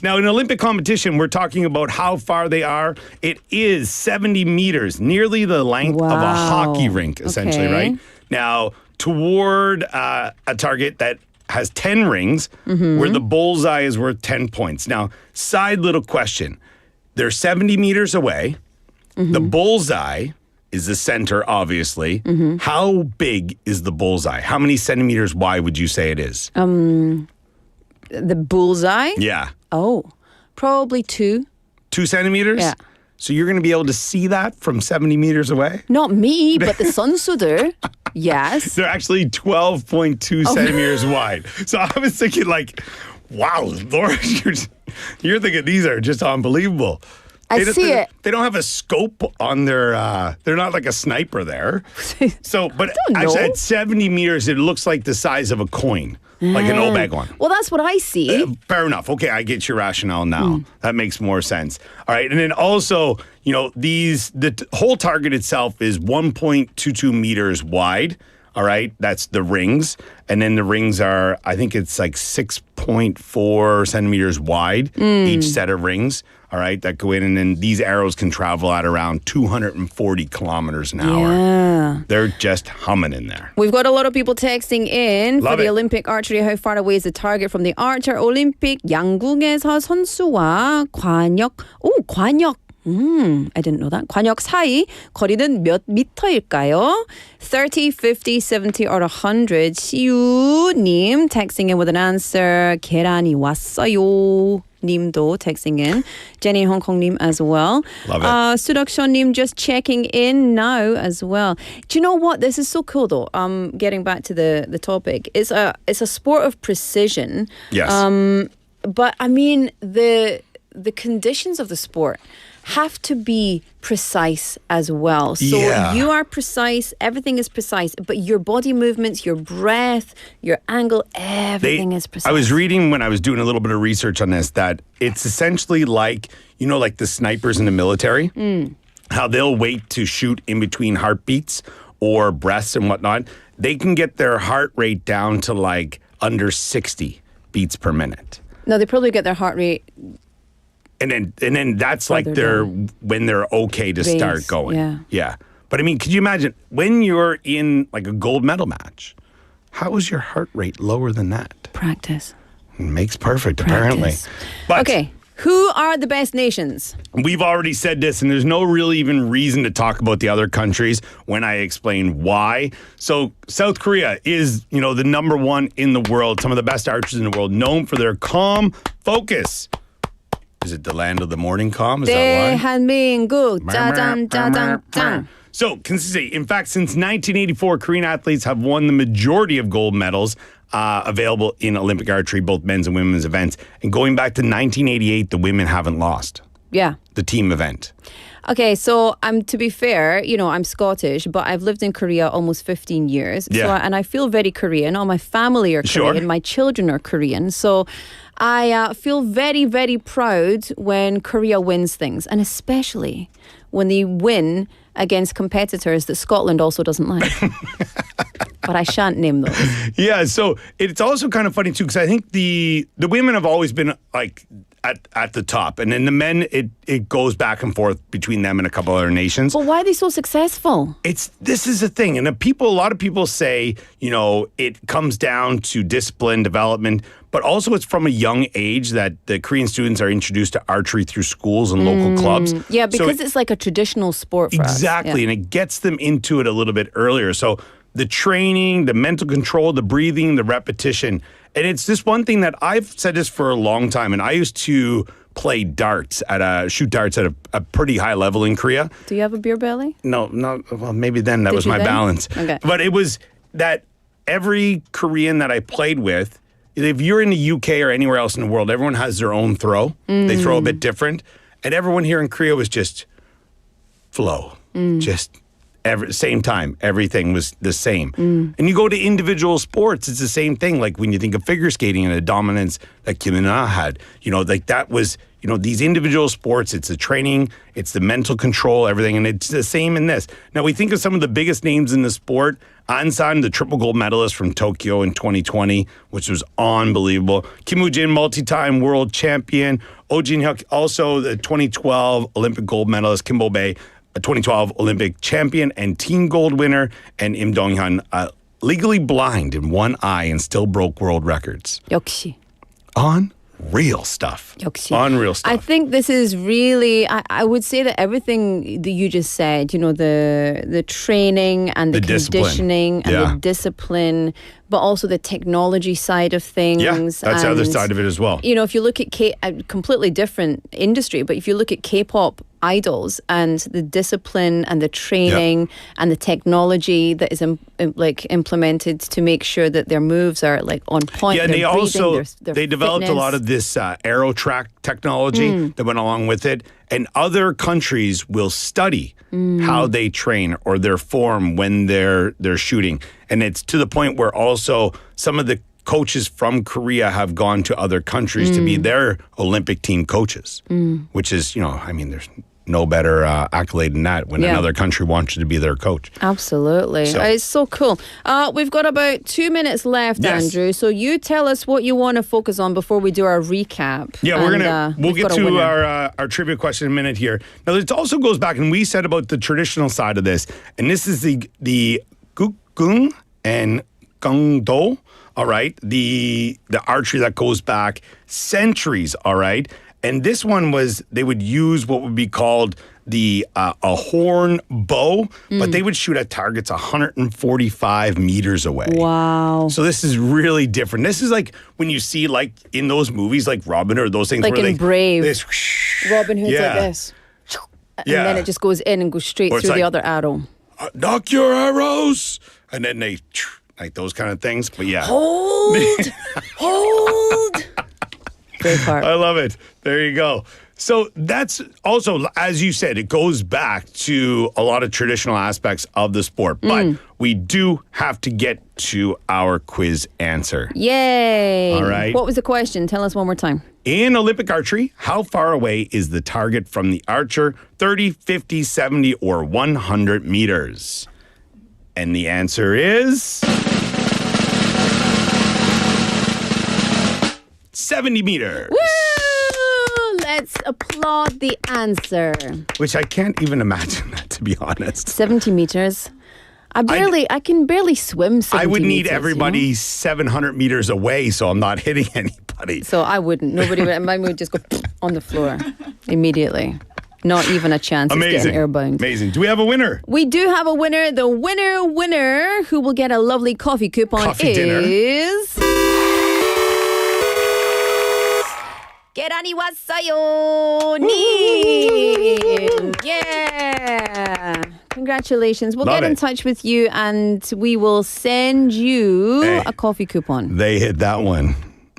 now in Olympic competition, we're talking about how far they are. It is 70 meters, nearly the length of a Wow. hockey rink, essentially, Okay. right? Now, toward a target that has 10 rings, where the bullseye is worth 10 points. Now, side little question. They're 70 meters away. The bullseye is the center, obviously. How big is the bullseye? How many centimeters wide would you say it is? The bullseye? Yeah. Oh, probably 2. 2 centimeters? Yeah. So you're going to be able to see that from 70 meters away? Not me, but the sunsuder. Yes. They're actually 12.2 centimeters wide. So I was thinking like, wow, Laura, you're thinking these are just unbelievable. I see it. They don't have a scope on their, they're not like a sniper there. So, but don't actually know. at 70 meters, it looks like the size of a coin, like an Obeg one. Well, that's what I see. Fair enough. Okay, I get your rationale now. That makes more sense. All right, and then also, the whole target itself is 1.22 meters wide. All right, that's the rings, and then the rings are, I think it's like 6.4 centimeters wide, each set of rings. All right, that go in, and then these arrows can travel at around 240 kilometers an hour. Yeah. They're just humming in there. We've got a lot of people texting in for Love the it. Olympic archery. How far away is the target from the archer? 올림픽 양궁에서 선수와 관역. I didn't know that. 관역 사이 거리는 몇 미터일까요? 30, 50, 70, or 100. 시우님 texting in with an answer. 계란이 왔어요. 님도 texting in. Jenny 홍콩님 as well. Love it. 수덕션님 just checking in now as well. Do you know what? This is so cool though. Getting back to the topic. It's a sport of precision. Yes. But I mean the conditions of the sport have to be precise as well. So Yeah. you are precise, everything is precise, but your body movements, your breath, your angle, everything is precise. I was reading when I was doing a little bit of research on this that it's essentially like, like the snipers in the military, how they'll wait to shoot in between heartbeats or breaths and whatnot. They can get their heart rate down to like under 60 beats per minute. No, they probably get their heart rate. And then that's like when they're okay to start Race, going. yeah. But I mean, could you imagine when you're in like a gold medal match, how is your heart rate lower than that? Practice. Makes perfect, apparently. Practice. But Okay, who are the best nations? we've already said this, and there's no real even reason to talk about the other countries when I explain why. So South Korea is, the number one in the world, some of the best archers in the world, known for their calm focus. Is it the land of the morning calm? Is that why? 대한민국 짜잔 짜잔 짠. So, consistency. In fact, since 1984, Korean athletes have won the majority of gold medals available in Olympic archery, both men's and women's events. And going back to 1988, the women haven't lost. Yeah. the team event. Okay, so to be fair, I'm Scottish, but I've lived in Korea almost 15 years. Yeah. And I feel very Korean. All my family are Sure. Korean. My children are Korean. So I feel very, very proud when Korea wins things, and especially when they win against competitors that Scotland also doesn't like. But I shan't name those. Yeah, so it's also kind of funny too, because I think the women have always been like at the top, and then the men it goes back and forth between them and a couple other nations. But why are they so successful? This is the thing, and a lot of people say it comes down to discipline, development, but also it's from a young age that the Korean students are introduced to archery through schools and local clubs. Yeah, because it's like a traditional sport for us. Exactly, Yeah. and it gets them into it a little bit earlier. So the training, the mental control, the breathing, the repetition. And it's this one thing that I've said this for a long time, and I used to play shoot darts at a pretty high level in Korea. Do you have a beer belly? No, well, maybe then that was you my then? balance. Okay. But it was that every Korean that I played with, if you're in the UK or anywhere else in the world, everyone has their own throw. They throw a bit different. And everyone here in Korea was just flow. Just same time. Everything was the same. And you go to individual sports, it's the same thing. Like when you think of figure skating and the dominance that Kim In-ah had, like that was, these individual sports, it's the training, it's the mental control, everything. And it's the same in this. Now we think of some of the biggest names in the sport. An-san, the triple gold medalist from Tokyo in 2020, which was unbelievable. Kim Woo-jin, multi-time world champion. Oh Jin-hyuk, also the 2012 Olympic gold medalist. Kim Bo-bae, a 2012 Olympic champion and team gold winner. And Im Dong-hyun, legally blind in one eye and still broke world records. 역시. Unreal stuff. 역시. Unreal stuff. I think this is really, I would say that everything that you just said, the training and the discipline. conditioning and Yeah. the discipline, but also the technology side of things. Yeah, that's the other side of it as well. If you look at a completely different industry, but if you look at K-pop idols and the discipline and the training and the technology that is implemented to make sure that their moves are like on point. Yeah, and their they breathing, also their developed a fitness. lot of this aero track technology that went along with it. And other countries will study how they train or their form when they're shooting. And it's to the point where also some of the coaches from Korea have gone to other countries to be their Olympic team coaches, which is, there's no better accolade than that when another country wants you to be their coach. Absolutely. So- It's so cool. We've got about 2 minutes left, Yes. Andrew. So you tell us what you want to focus on before we do our recap. Yeah, we'll we've get got a to winner. our trivia question in a minute here. Now, it also goes back, and we said about the traditional side of this, and this is the gukgung and gungdo. All right, the archery that goes back centuries. All right, and this one they would use what would be called a horn bow, but they would shoot at targets 145 meters away. Wow. So this is really different. This is like when you see like in those movies like Robin Hood or those things Like where in Brave. this, Robin Hood's Yeah. like this. And Yeah. then it just goes in and goes straight Or it's through the like- other arrow. knock your arrows, and then they like those kind of things. But yeah, Hold! Hold! Great part. I love it. There you go. So that's also, as you said, it goes back to a lot of traditional aspects of the sport. But we do have to get to our quiz answer. Yay! All right. What was the question? Tell us one more time. In Olympic archery, how far away is the target from the archer? 30, 50, 70, or 100 meters? And the answer is 70 meters. Woo! Let's applaud the answer. Which I can't even imagine that, to be honest. 70 meters. I can barely swim 70 I would need meters, everybody 700 meters away, so I'm not hitting anybody. So I wouldn't. Nobody would. Mine would just go on the floor immediately. Not even a chance. It's Amazing. getting airbound. Amazing. Do we have a winner? We do have a winner. The winner who will get a lovely coffee coupon Coffee dinner. is... 계란이 왔어요. 님. Yeah. Congratulations. We'll Love get in it. touch with you and we will send you Hey. a coffee coupon. They hit that one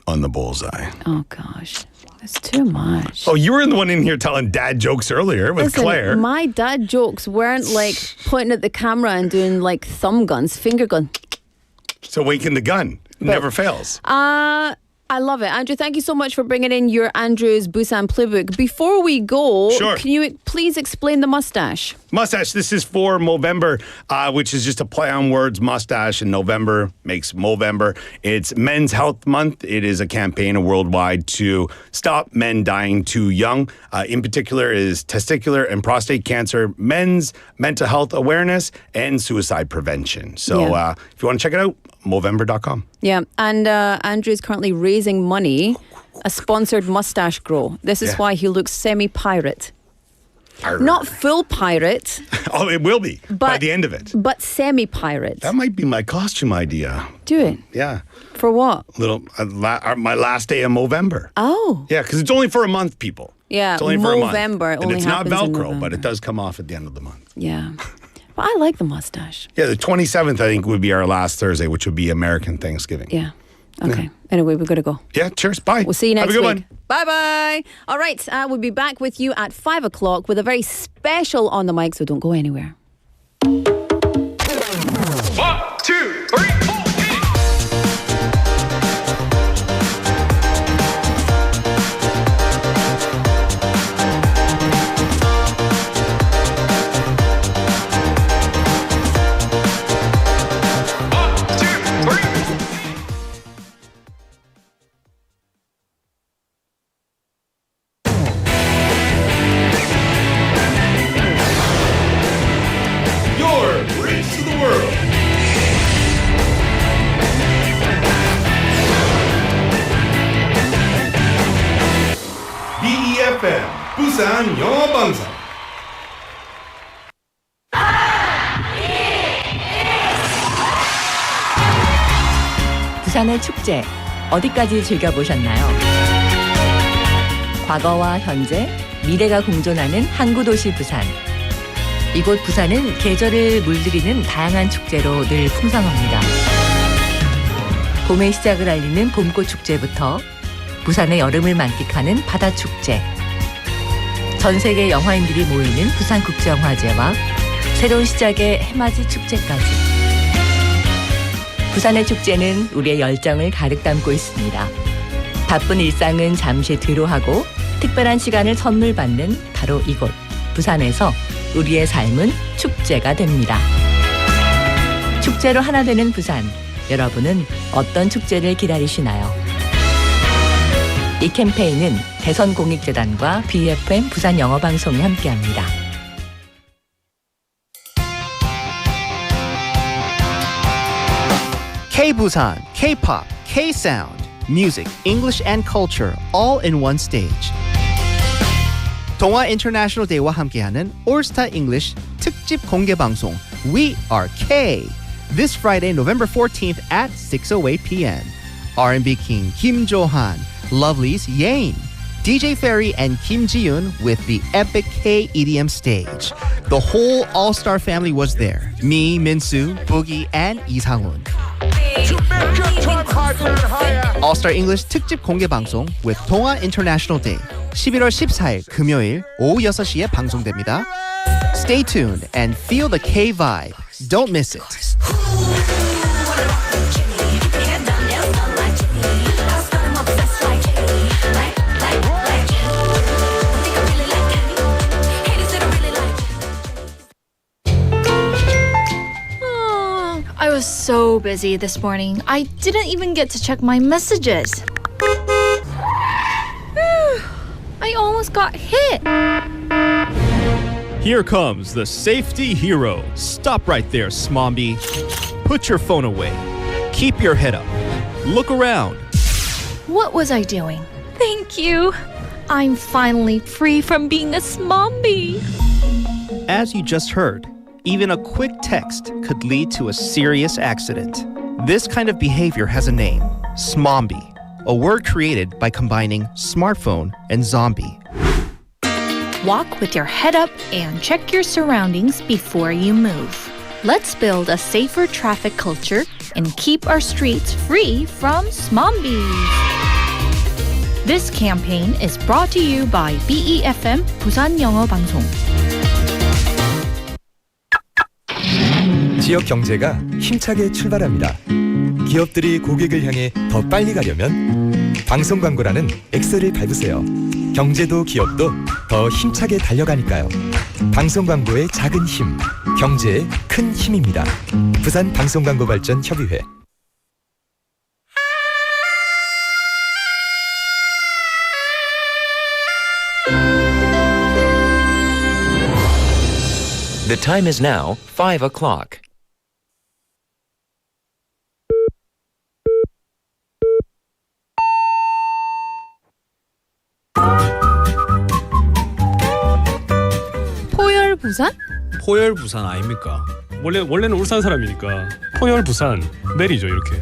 on the bullseye. Oh, gosh. It's too much. Oh, you were the one in here telling dad jokes earlier with Listen, Claire. my dad jokes weren't like pointing at the camera and doing like thumb guns, finger guns. So waking the gun never fails. I love it. Andrew, thank you so much for bringing in your Andrew's Busan Playbook. Before we go, Sure. Can you please explain the mustache? Mustache, this is for Movember, which is just a play on words. Mustache and November makes Movember. It's Men's Health Month. It is a campaign worldwide to stop men dying too young. In particular is testicular and prostate cancer, men's mental health awareness, and suicide prevention. So if you want to check it out, Movember.com. Yeah, and Andrew is currently raising money, a sponsored mustache grow. This is why he looks semi-pirate. Not full pirate. Oh, it will be by the end of it. But semi-pirate. That might be my costume idea. Do it. Yeah. For what? My last day of Movember. Oh. Yeah, because it's only for a month, people. Yeah, it's only for a month. Movember. And only it's not happens in Velcro, but November. it does come off at the end of the month. Yeah. But I like the mustache. Yeah, the 27th, I think, would be our last Thursday, which would be American Thanksgiving. Yeah. Okay. Anyway, we've got to go. Yeah, cheers. Bye. We'll see you next Have a good week. one. Bye-bye. All right. We'll be back with you at 5 o'clock with a very special On the Mic, so don't go anywhere. 1, 2, 3, 4. Your Bridge to the World. BEFM, 부산영어방송. 부산의 축제 어디까지 즐겨보셨나요? 과거와 현재, 미래가 공존하는 항구 도시 부산. 이곳 부산은 계절을 물들이는 다양한 축제로 늘 풍성합니다. 봄의 시작을 알리는 봄꽃 축제부터 부산의 여름을 만끽하는 바다 축제, 전 세계 영화인들이 모이는 부산국제영화제와 새로운 시작의 해맞이 축제까지. 부산의 축제는 우리의 열정을 가득 담고 있습니다. 바쁜 일상은 잠시 뒤로하고 특별한 시간을 선물 받는 바로 이곳 부산에서 우리의 삶은 축제가 됩니다. 축제로 하나 되는 부산, 여러분은 어떤 축제를 기다리시나요? 이 캠페인은 대선공익재단과 BFM 부산영어방송이 함께합니다. K-Busan, K-pop, K-sound, music, English and culture all in one stage. 동아 International Day와 함께하는 All-Star English 특집 공개 방송 We Are K this Friday, November 14th at 6:08 p.m. R&B King Kim Jo-han, Lovely's Yain, DJ Ferry and Kim Ji-yoon with the epic K EDM stage. The whole all-star family was there. Me, Minsu, Boogie, and Lee Sang-hoon. All-Star English 특집 공개 방송 with 동아 International Day 11월 14일 금요일 오후 6시에 방송됩니다. Stay tuned and feel the K vibe. Don't miss it. I was so busy this morning. I didn't even get to check my messages. I almost got hit. Here comes the safety hero. Stop right there, Smombi. Put your phone away. Keep your head up. Look around. What was I doing? Thank you. I'm finally free from being a smombie. As you just heard, even a quick text could lead to a serious accident. This kind of behavior has a name, smombi, a word created by combining smartphone and zombie. Walk with your head up and check your surroundings before you move. Let's build a safer traffic culture and keep our streets free from smombies. This campaign is brought to you by BEFM 부산영어방송. 지역 경제가 힘차게 출발합니다. 기업들이 고객을 향해 더 빨리 가려면 방송 광고라는 엑셀을 밟으세요. 경제도 기업도 더 힘차게 달려가니까요. 방송 광고의 작은 힘, 경제의 큰 힘입니다. 부산 방송광고발전협의회. The time is now 5 o'clock. 포열 부산? 포열 부산 아닙니까? 원래는 울산 사람이니까 포열 부산 내리죠 이렇게.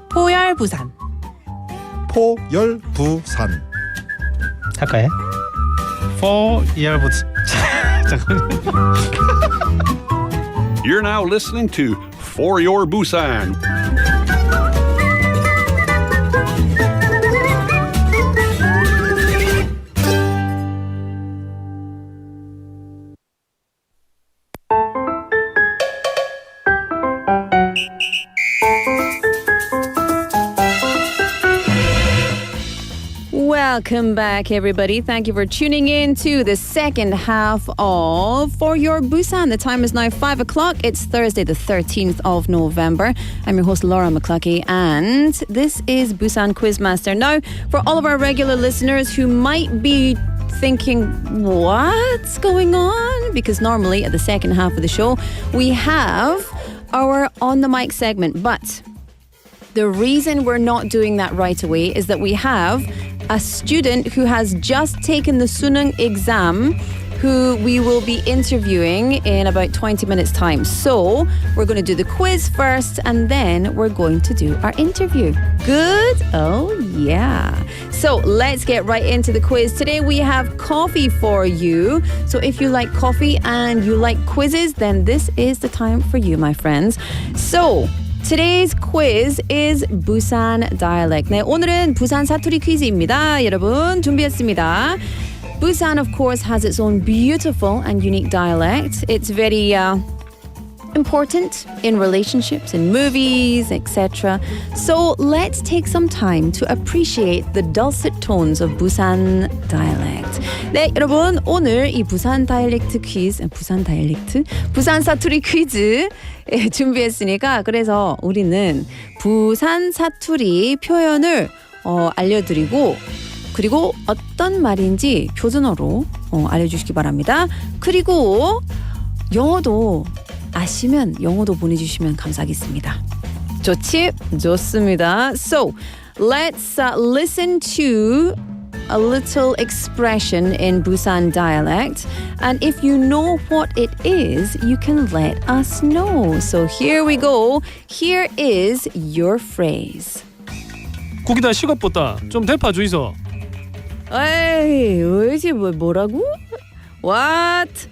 포열 부산. 포열 부산. 할까요? 포열 부산. 잠깐만요. You're now listening to For Your Busan. Welcome back, everybody. Thank you for tuning in to the second half of For Your Busan. The time is now 5 o'clock. It's Thursday, the 13th of November. I'm your host, Laura McCluckey, and this is Busan Quizmaster. Now, for all of our regular listeners who might be thinking, what's going on? Because normally at the second half of the show, we have our On the Mic segment. But the reason we're not doing that right away is that we have a student who has just taken the Sunung exam who we will be interviewing in about 20 minutes time. So we're going to do the quiz first and then we're going to do our interview. Good? Oh yeah. So let's get right into the quiz. Today we have coffee for you. So if you like coffee and you like quizzes, then this is the time for you, my friends. So today's quiz is Busan dialect. 네, 오늘은 부산 사투리 퀴즈입니다. 여러분 준비했습니다. Busan, of course, has its own beautiful and unique dialect. It's very important in relationships, in movies, etc. So let's take some time to appreciate the dulcet tones of Busan dialect. 네, 여러분 오늘 이 부산 다이렉트 퀴즈, 부산 사투리 퀴즈 준비했으니까 그래서 우리는 부산 사투리 표현을 알려드리고 그리고 어떤 말인지 표준어로 알려주시기 바랍니다. 그리고 영어도 아시면 영어도 보내주시면 감사하겠습니다. 좋지? 좋습니다. So, let's listen to a little expression in Busan dialect. And if you know what it is, you can let us know. So here we go. Here is your phrase. 국이다 시겁보다 좀 대파 주이소. 에이, 왜지 뭐라고? What?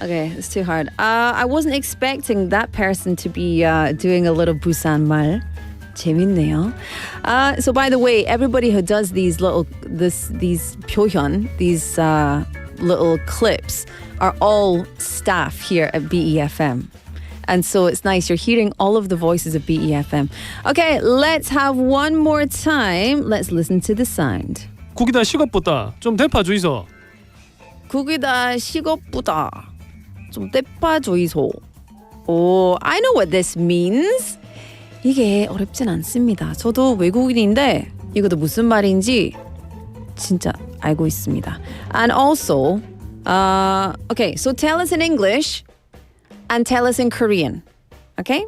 Okay, it's too hard. I wasn't expecting that person to be doing a little Busan 말. 재밌네요. So by the way, everybody who does these 표현, these little clips, are all staff here at BEFM. And so it's nice. You're hearing all of the voices of BEFM. Okay, let's have one more time. Let's listen to the sound. 국이다 시겁보다 좀 대파 주이소. 국이다 시겁보다 좀 대파 주이소. Oh, I know what this means. 이게 어렵진 않습니다. 저도 외국인인데 이것도 무슨 말인지 진짜 알고 있습니다. And also, okay, so tell us in English and tell us in Korean. Okay?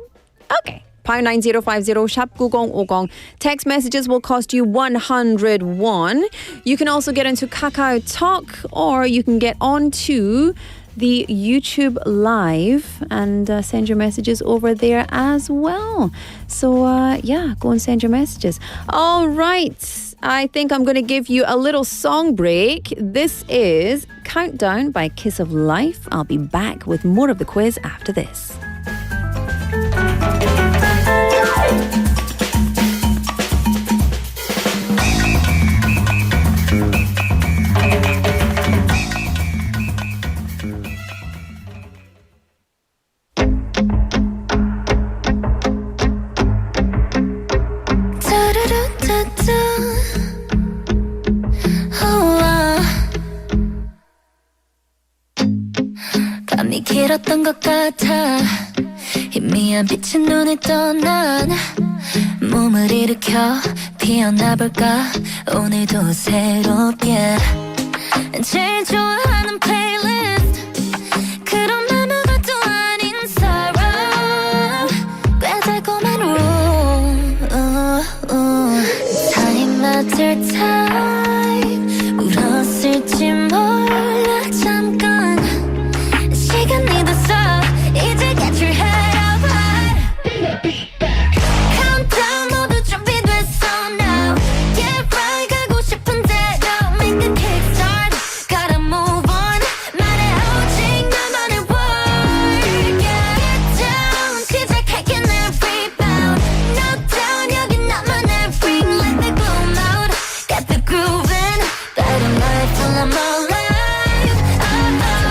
Okay. pound 9050 샵 9050. Text messages will cost you 100 won. You can also get into Kakao Talk or you can get onto the YouTube Live and send your messages over there as well. So yeah, go and send your messages. All right. I think I'm going to give you a little song break. This is Countdown by Kiss of Life. I'll be back with more of the quiz after this. 밤이 길었던 것 같아 희미한 빛이 눈을 떠난 몸을 일으켜 피어나볼까 오늘도 새롭게 제일 좋아하는 플레이리스트 그런 아무것도 아닌 사람 꽤 달콤한 Time after time 울었을지 몰라 잠깐 시간이 됐어 이제 get your head up high Countdown 모두 준비됐어 now Get right 가고 싶은 대로 make the kickstart Gotta move on 말해 오직 나만의 word Yeah get down 시작할게 내 rebound No down 여기 나만의 ring Let the gloom out Get the grooving Better life till I'm alive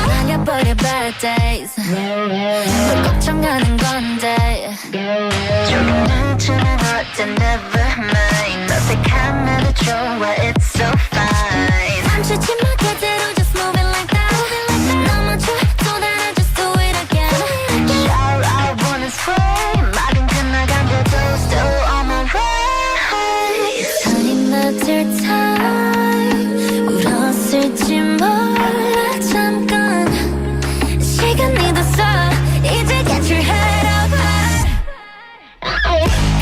날려버려 bad days 뭘 걱정하는 건데 조금 멈추는 어때 never mind 어색한 나도 좋아 it's so fine 멈추지 마 그대로 just move it like that 넘어져 또 다른 just do it again Shout out when it's free 말은 끝나간데도 still on my way Time after time 울었을지 몰라 잠깐 시간이 됐어 이제 get your head up high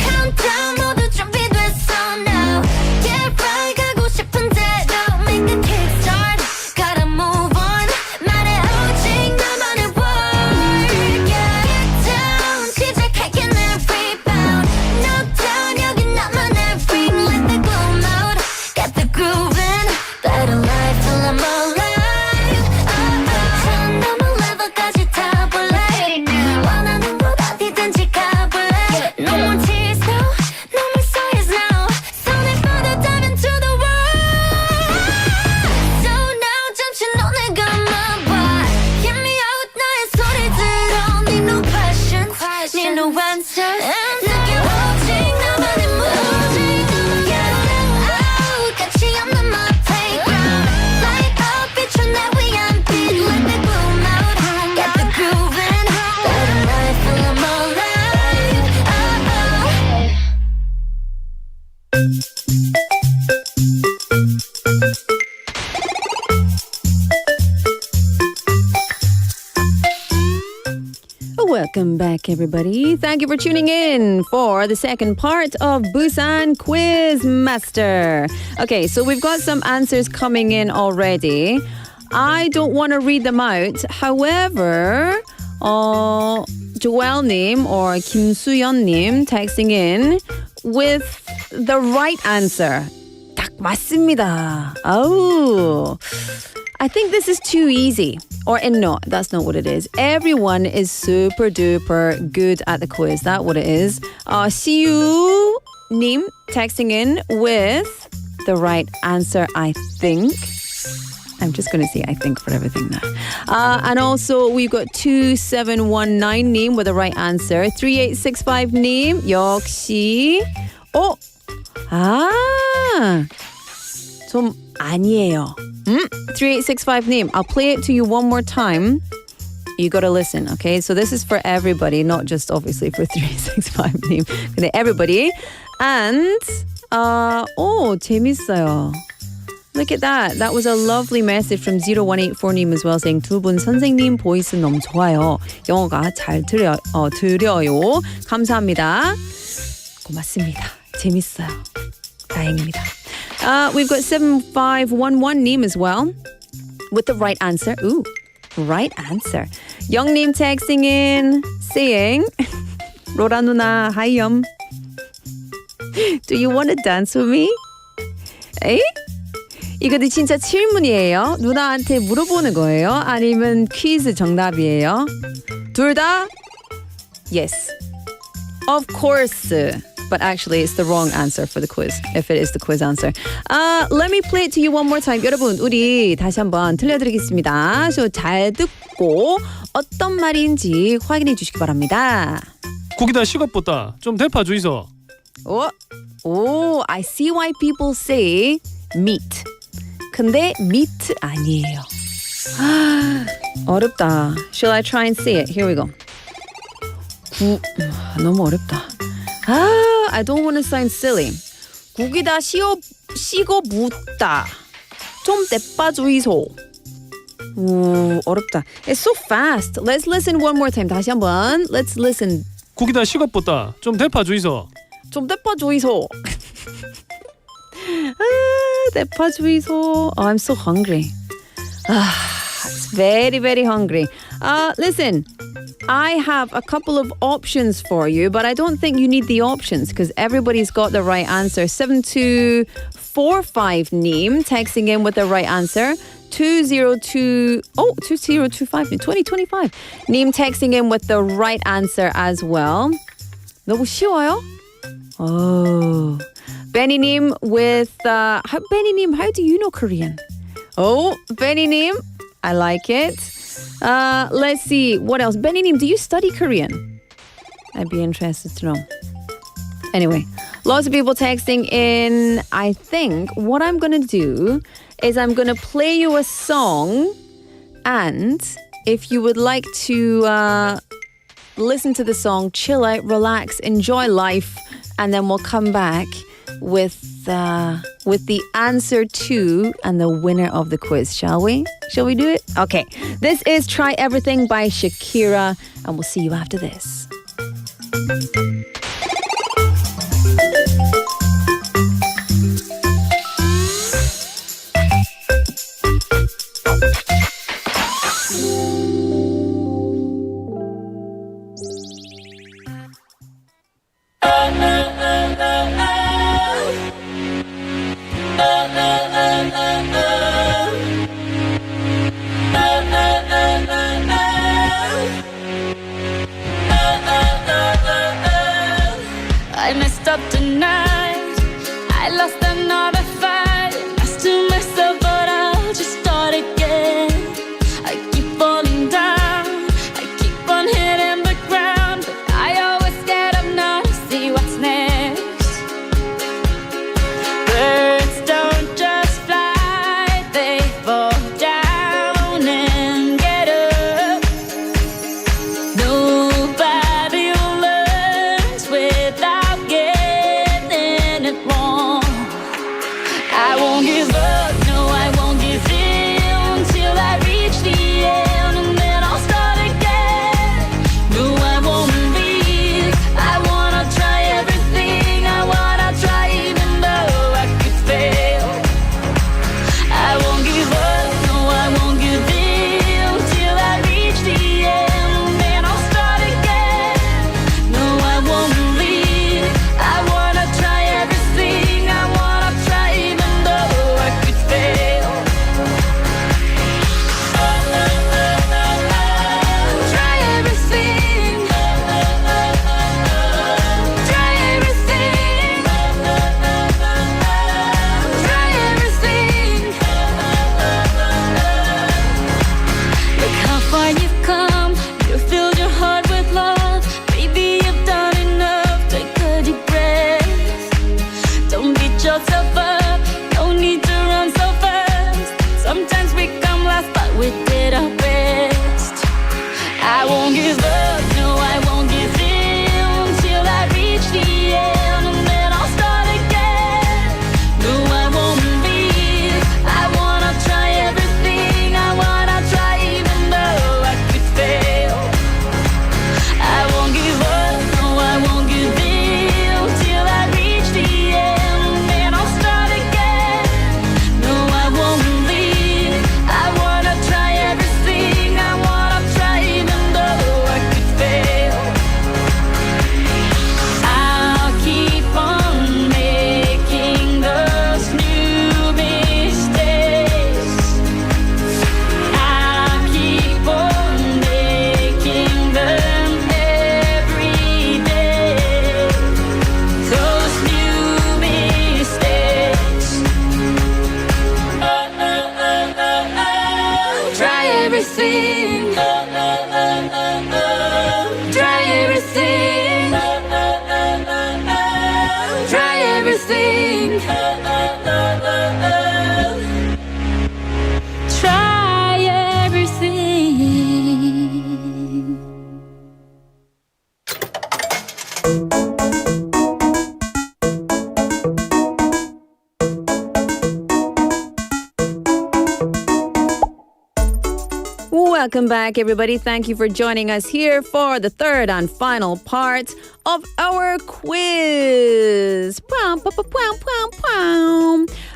Countdown 모두 준비됐어 now Get right 가고 싶은 대로 make the kickstart Gotta move on 말해 오직 나만의 word Yeah get down 시작할게 내 rebound No down 여기 나만의 ring Let the gloom out Get the grooving Better life till I'm alive 전 넘은 level까지 타볼래 원하는 곳 어디든지 가볼래 No more tears now No more sighs now 손을 뻗었다면 to the world So now 잠시 눈을 감아봐 Hear me out 나의 소리 들어 Need no question Need no answer 느껴 오직 나만의 move Get out 끝이 없는 my playground Light up 비춰 내 위한 빛 Let the gloom out Get the grooving Better life till I'm alive Welcome back, everybody. Thank you for tuning in for the second part of Busan Quiz Master. Okay, so we've got some answers coming in already. I don't want to read them out. However, Joel님 or Kim Suyeon님 texting in with the right answer. 딱 맞습니다. Oh, I think this is too easy. No, that's not what it is. Everyone is super duper good at the quiz. That's what it is. Siu-님 texting in with the right answer, I think. I'm just going to say I think for everything now. And also we've got 2719님 with the right answer. 3865님 역시 좀 아니에요. 3865님, I'll play it to you one more time. You got to listen, okay? So this is for everybody, not just obviously for 3865님. 근데 everybody. And, 재밌어요. Look at that. That was a lovely message from 0184님 as well saying 두 분 선생님 보이스 너무 좋아요. 영어가 잘 들려요. 감사합니다. 고맙습니다. 재밌어요. 다행입니다. We've got 7511님 as well with the right answer. Ooh, right answer. 영님 texting in saying 로라 누나 하이염. Do you want to dance with me? 에이? 이거는 진짜 질문이에요. 누나한테 물어보는 거예요? 아니면 퀴즈 정답이에요? 둘 다? Yes. Of course. But actually, it's the wrong answer for the quiz, if it is the quiz answer. Let me play it to you one more time. 여러분, 우리 다시 한번 들려드리겠습니다. So 잘 듣고 어떤 말인지 확인해 주시기 바랍니다. 거기다 시각보다 좀 대파 주이소. I see why people say meat. 근데 meat 아니에요. 어렵다. Shall I try and see it? Here we go. 너무 어렵다. I don't want to sound silly. 국이다 시고 묻다. 좀 대빠주이소. 오, 어렵다. It's so fast. Let's listen one more time. 다시 한번. Let's listen. 국이다 식었보다 좀 대파 주이소. 좀 대빠주이소. 대빠주이소. Oh, I'm so hungry. It's very, very hungry. Listen, I have a couple of options for you, but I don't think you need the options because everybody's got the right answer. 7245 Neem texting in with the right answer. 2025 Neem texting in with the right answer as well. 너무 쉬워요? Oh. Benny-님 with Benny-님, how do you know Korean? Oh, Benny-님, I like it. Let's see what else. Benny-님, do you study Korean? I'd be interested to know. Anyway, lots of people texting in. I think what I'm gonna do is I'm gonna play you a song, and if you would like to listen to the song, chill out, relax, enjoy life, and then we'll come back with the answer to and the winner of the quiz, shall we? Shall we do it? Okay. This is Try Everything by Shakira, and we'll see you after this. I messed up tonight. I lost another fight. Lost to myself, but I'll just start again. I keep falling down. I keep on hitting the ground, but I always get up now to see what's next. Birds don't just fly, they fall down and get up. Nobody learns without getting it wrong. I won't give up, no, I won't give in till I reach the end, and then I'll start again. No, I won't leave. I wanna try everything. I wanna try even though I could fail. I won't give up, no, I won't give in till I reach the end, and then I'll start again. No, I won't leave. I wanna try everything. I wanna try even though I could fail. Try everything. Try everything. Try everything. Look how far you've come. You filled your heart with love. Baby, you've done enough. Take a deep breath. Don't beat yourself up. No need to run so fast. Sometimes we come last, but we did our best. I won't give up, no, I won't give in till I reach the end, and then I'll start again. No, I won't leave. I wanna try everything. I wanna try even though I could fail. I won't give up, no, I won't give in till I reach the end, and then I'll start again. No, I won't leave. I wanna try everything. I wanna try even though I could fail. I'll keep on making those new mistakes. I'll keep on making them every day. Those new mistakes. Try everything. Try everything. Try everything. Try Welcome back, everybody. Thank you for joining us here for the third and final part of our quiz.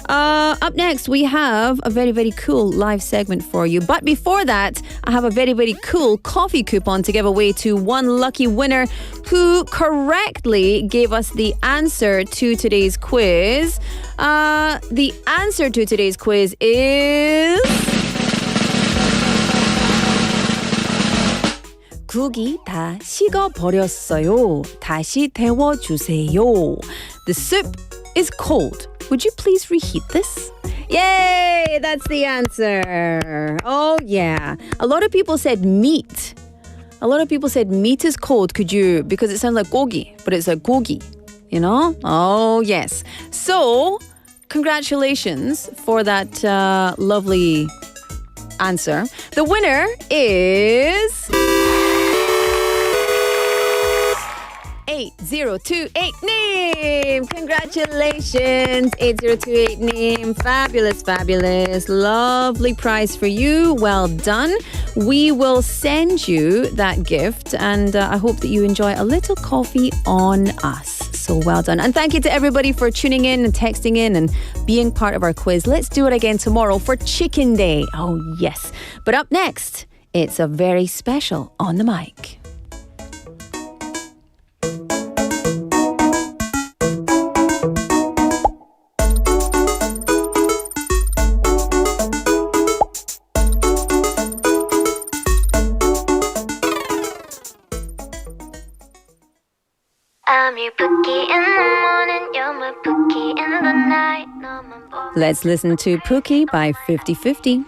Up next, we have a very, very cool live segment for you. But before that, I have a very, very cool coffee coupon to give away to one lucky winner who correctly gave us the answer to today's quiz. The answer to today's quiz is... 국이 다 식어버렸어요. 다시 데워주세요. The soup is cold. Would you please reheat this? Yay! That's the answer. Oh, yeah. A lot of people said meat. A lot of people said meat is cold. Could you, because it sounds like gogi, but it's like gogi, you know? Oh, yes. So, congratulations for that lovely answer. The winner is... 8028 name. Congratulations, 8028 name. Fabulous, fabulous. Lovely prize for you. Well done. We will send you that gift, and I hope that you enjoy a little coffee on us. So well done. And thank you to everybody for tuning in and texting in and being part of our quiz. Let's do it again tomorrow for Chicken Day. Oh, yes. But up next, it's a very special On the Mic. I'm your bookie in the morning, you're my bookie in the night. Let's listen to Pookie by 50/50.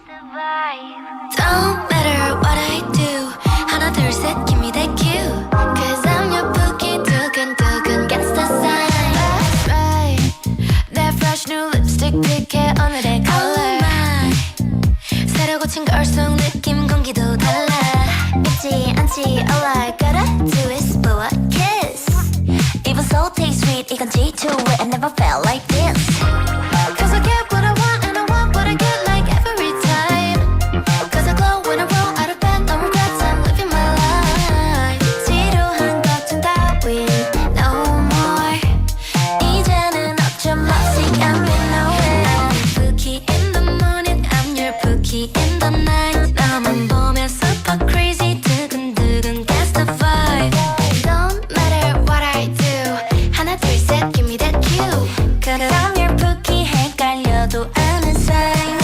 Don't matter what I do, 하나 둘 셋, give me that cue. Cause I'm your bookie, 두근두근 gets the sign. That's right, that fresh new lipstick 픽해 오늘의 color. Oh my, 새로 고친 걸송 느낌 공기도 달라. 잊지 않지, all I gotta do is blow a kiss. Even so taste sweet, 이건 G2, I never felt like this. Cause I get what I want and I want what I get like every time. Cause I glow when I roll out of bed, no regrets, I'm living my life. 지루한 걱정 따윈 no more. 이제는 어쩜 시간 with nowhere. I'm your bookie in the morning, I'm your bookie in the night. 너만 보면 super crazy, 두근두근 that's the vibe. Don't matter what I do, 하나 둘 셋, give me that cue. Cause I'm your bookie, 헷갈려도 아는 sign.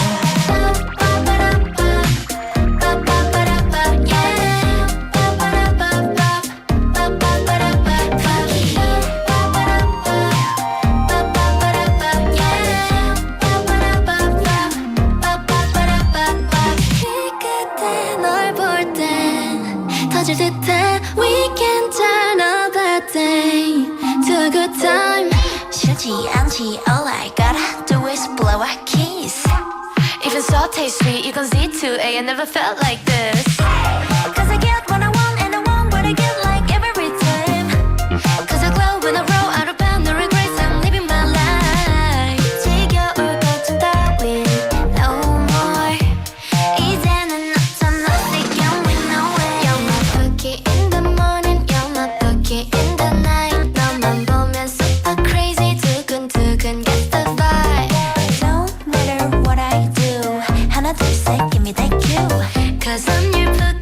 그때 널 볼 땐 터질 듯해. We can turn all that day to a good time. 싫지 않지, all I gotta do is blow a kiss. Even so taste sweet, you can see too, I never felt like this. Cause I get what I want and I want what I get like every time. Cause I glow when I roll out of bed, no regrets, I'm living my life. 지겨울 걱정 따윈 no more. 이제는 어쩜 시간 with nowhere. You're my bookie in the morning, you're my bookie in the night. 너만 보면 super crazy, 두근두근 gets the vibe. Don't matter what I do, 하나 둘 셋, give me that cue. Cause I'm your bookie.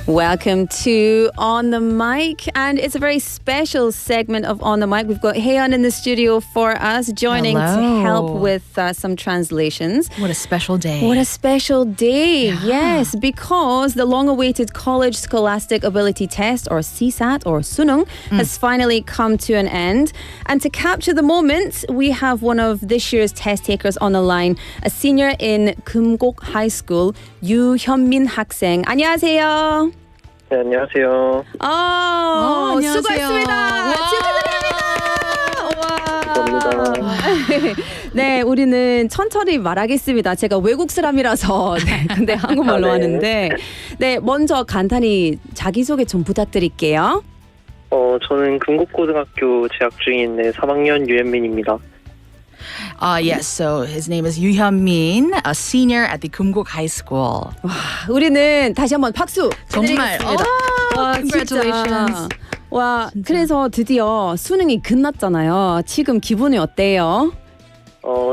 Welcome to On the Mic, and it's a very special segment of On the Mic. We've got Haeyeon in the studio for us, joining to Hello. help with some translations. What a special day. What a special day. Yes, because the long-awaited College Scholastic Ability Test, or CSAT, or Sunung, has finally come to an end. And to capture the moment, we have one of this year's test takers on the line, a senior in Kumgok High School, 유현민 학생. 안녕하세요. 네, 안녕하세요. 안녕하세요. 수고했습니다. 축하드립니다. 네, 우리는 천천히 말하겠습니다. 제가 외국 사람이라서 네, 근데 한국말로 하는데 네, 먼저 간단히 자기소개 좀 부탁드릴게요. 저는 금곡고등학교 재학 중인 3학년 유현민입니다. Yes, so his name is Yoo Hyun-min, a senior at the Kumgok High School. 와, 우리는 다시 한번 박수 정말. 드리겠습니다. 와, congratulations. 진짜. 와, 그래서 드디어 수능이 끝났잖아요. 지금 기분이 어때요?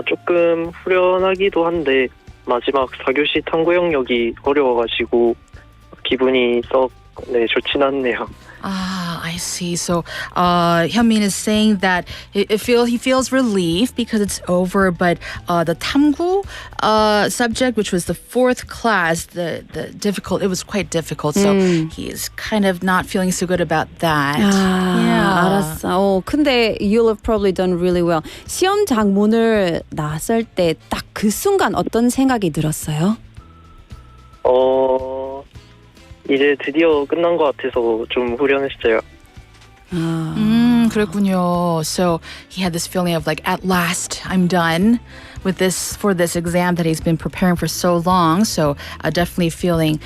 조금 후련하기도 한데 마지막 4교시 탐구 영역이 어려워가지고 기분이 썩 좋진 않네요. I see. So Hyunmin is saying that he feels relief because it's over, but the 탐구 subject, which was the fourth class, it was quite difficult. So he's kind of not feeling so good about that. 알았어. 근데 you'll have probably done really well. 시험장 문을 나설 때 딱 그 순간 어떤 생각이 들었어요? 이제 드디어 끝난 것 같아서 좀 후련했어요. 그랬군요. So he had this feeling of like, at last, I'm done with this for this exam that he's been preparing for so long. So definitely feeling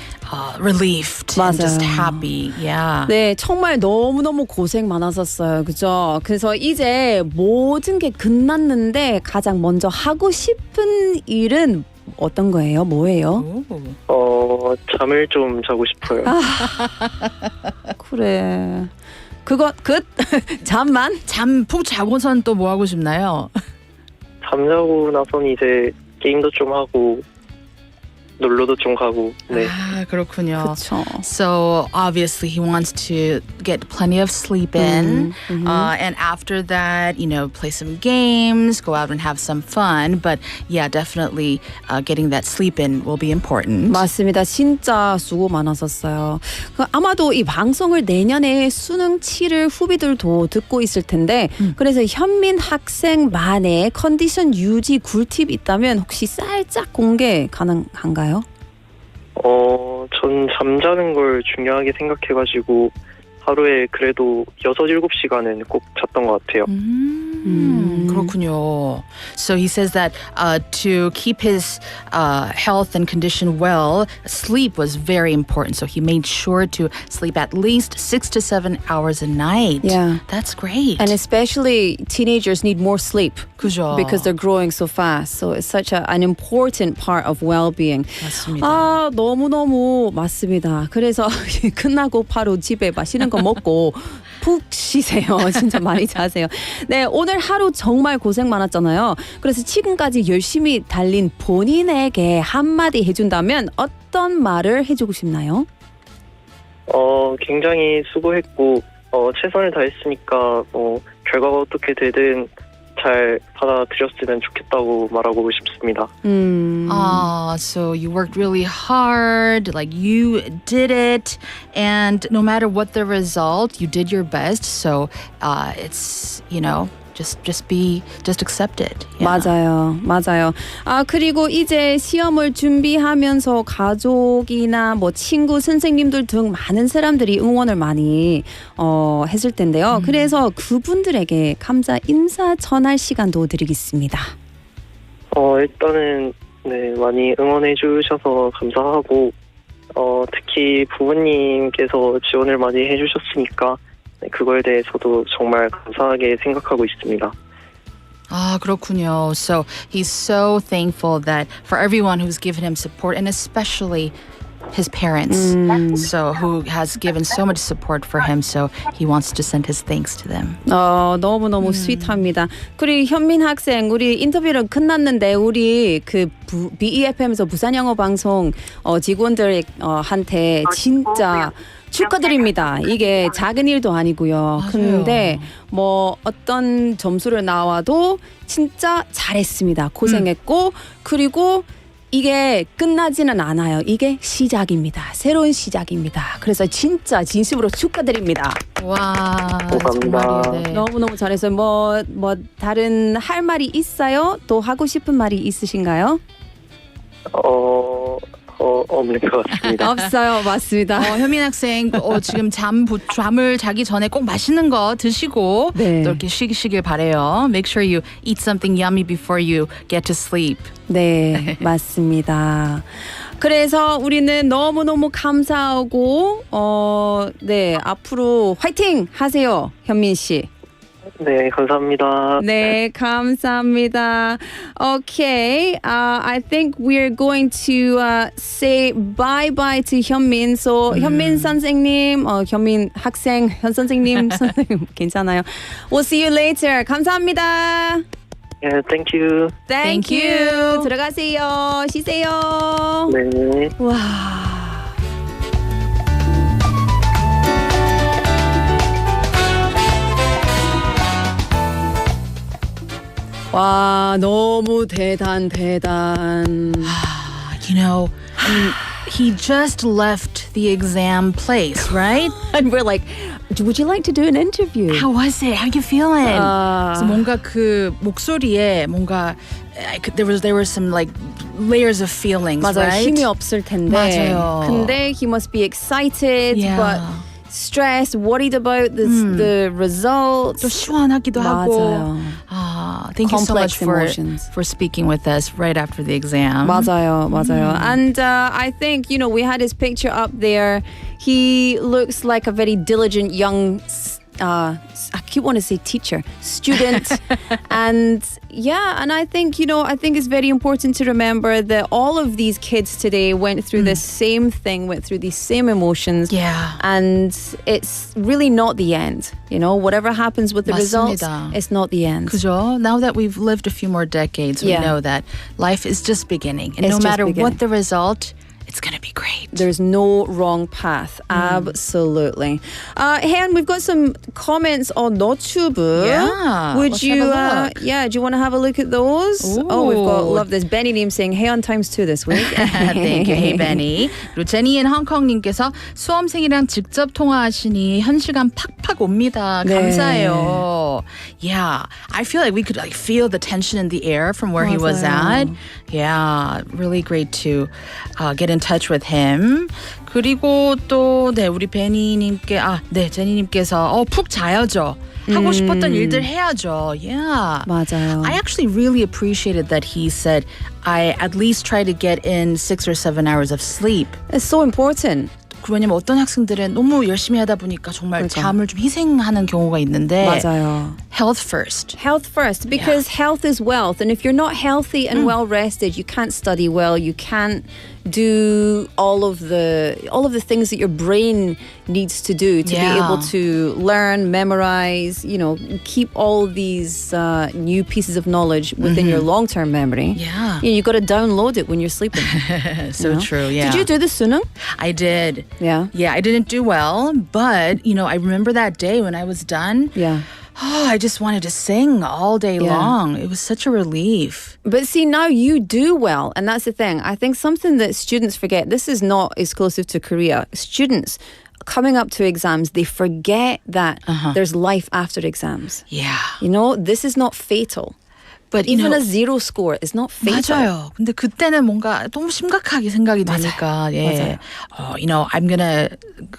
relieved and just happy. Yeah. 네, 정말 너무너무 고생 많았었어요. 그죠? 그래서 이제 모든 게 끝났는데 가장 먼저 하고 싶은 일은 어떤 거예요? 뭐예요? 잠을 좀 자고 싶어요. 그래. 그거 끝? 잠만? 잠 푹 자고선 또 뭐 하고 싶나요? 잠자고 나서는 이제 게임도 좀 하고 놀러도 좀 가고. 네. 그렇군요. 그쵸. So obviously he wants to get plenty of sleep in, and after that, play some games, go out and have some fun. But yeah, definitely getting that sleep in will be important. 맞습니다. 진짜 수고 많았었어요. 아마도 이 방송을 내년에 수능 치를 후비들도 듣고 있을 텐데 그래서 현민 학생만의 컨디션 유지 꿀팁 있다면 혹시 살짝 공개 가능한가요? 전 잠자는 걸 중요하게 생각해가지고 하루에 그래도 6-7시간은 꼭 잤던 것 같아요. 그렇군요. So he says that to keep his health and condition well, sleep was very important. So he made sure to sleep at least 6 to 7 hours a night. Yeah. That's great. And especially teenagers need more sleep. 그죠. Because they're growing so fast. So it's such an important part of well-being. 맞습니다. 너무너무 맞습니다. 그래서 끝나고 바로 집에 맛있는 거 먹고 푹 쉬세요. 진짜 많이 자세요. 네, 오늘 하루 정말 고생 많았잖아요. 그래서 지금까지 열심히 달린 본인에게 한마디 해준다면 어떤 말을 해주고 싶나요? 굉장히 수고했고 최선을 다했으니까 결과가 어떻게 되든 잘 받아들였으면 좋겠다고 말하고 싶습니다. So you worked really hard, like you did it, and no matter what the result, you did your best. So it's, just accept it. Yeah. 맞아요. 그리고 이제 시험을 준비하면서 가족이나 친구, 선생님들 등 많은 사람들이 응원을 많이 했을 텐데요. 그래서 그분들에게 감사 인사 전할 시간도 드리겠습니다. 일단은 많이 응원해 주셔서 감사하고 특히 부모님께서 지원을 많이 해주셨으니까 그거에 대해서도 정말 감사하게 생각하고 있습니다. 그렇군요. So he's so thankful that for everyone who's given him support, and especially his parents, so who has given so much support for him. So he wants to send his thanks to them. 너무너무 스윗합니다. 그리고 현민 학생, 우리 인터뷰는 끝났는데 우리 그 BEFM에서 부산영어방송 직원들한테 진짜 축하드립니다. 이게 작은 일도 아니고요. 근데 뭐 어떤 점수를 나와도 진짜 잘했습니다. 고생했고 그리고 이게 끝나지는 않아요. 이게 시작입니다. 새로운 시작입니다. 그래서 진짜 진심으로 축하드립니다. 와, 감사합니다. 정말요. 네. 너무너무 잘했어요. 뭐 다른 할 말이 있어요? 또 하고 싶은 말이 있으신가요? 없는 것 같습니다. 없어요. 맞습니다. 현민 학생 지금 잠을 자기 전에 꼭 맛있는 거 드시고 네. 또 이렇게 쉬시길 바래요. Make sure you eat something yummy before you get to sleep. 네, 맞습니다. 그래서 우리는 너무너무 감사하고 네, 앞으로 화이팅 하세요. 현민 씨. 네, 감사합니다. 네, 감사합니다. Okay, I think we're going to say bye-bye to 현민. So, 현민 선생님, 현민 학생, 현 선생님, 선생님 괜찮아요. We'll see you later. 감사합니다. Yeah, thank you. Thank you. 들어가세요. 쉬세요. 네. 와. 와, 너무 대단. You know, I mean, he just left the exam place, right? And we're like, would you like to do an interview? How was it? How you feeling? 그래서 뭔가 그 목소리에 뭔가 there were some like layers of feelings, 맞아요. right? 힘이 없을 텐데. 맞아요. 근데 he must be excited, Yeah. but stressed, worried about the results. 또 시원하기도 맞아요. 하고. Thank you so much emotions. for speaking with us right after the exam. 맞아요. And I think, you know, we had his picture up there. He looks like a very diligent young I keep wanting to say teacher, student. And I think, I think it's very important to remember that all of these kids today went through the same thing, went through these same emotions. Yeah. And it's really not the end. Whatever happens with the results, it's not the end. 그죠? Now that we've lived a few more decades, we know that life is just beginning. And no matter what the result, it's going to be great. There's no wrong path. Absolutely. Han, we've got some comments on YouTube. Yeah. Would let's you have a look. do you want to have a look at those? We've got love this Benny name saying hey on times 2 this week. Thank you. Hey Benny. 그리고 제니 인 홍콩님께서 수험생이랑 직접 통화하시니 현실감 팍팍 옵니다. 네. 감사해요. Yeah. I feel like we could feel the tension in the air from where he was at. Yeah. Really great to get in touch with him. 그리고 또 우리 베니님께 제니님께서 푹 자야죠. 하고 싶었던 일들 해야죠. Yeah. 맞아요. I actually really appreciated that he said I at least try to get in 6 or 7 hours of sleep. It's so important. 왜냐면 어떤 학생들은 너무 열심히 하다 보니까 정말 잠을 좀 희생하는 경우가 있는데 맞아요. Health first. Health first, because health is wealth. And if you're not healthy and well rested, you can't study well. You can't do all of the things that your brain needs to do to be able to learn, memorize, keep all these new pieces of knowledge within your long-term memory. Yeah. You got to download it when you're sleeping. So true, yeah. Did you do the sunung? I did. Yeah. Yeah, I didn't do well, but, I remember that day when I was done. Yeah. I just wanted to sing all day long. It was such a relief. But see, now you do well. And that's the thing. I think something that students forget, this is not exclusive to Korea. Students coming up to exams, they forget that there's life after exams. Yeah. This is not fatal. But even a 0 score is not fatal. 맞아요. 근데 그때는 뭔가 너무 심각하게 생각이 되니까. 예. I'm gonna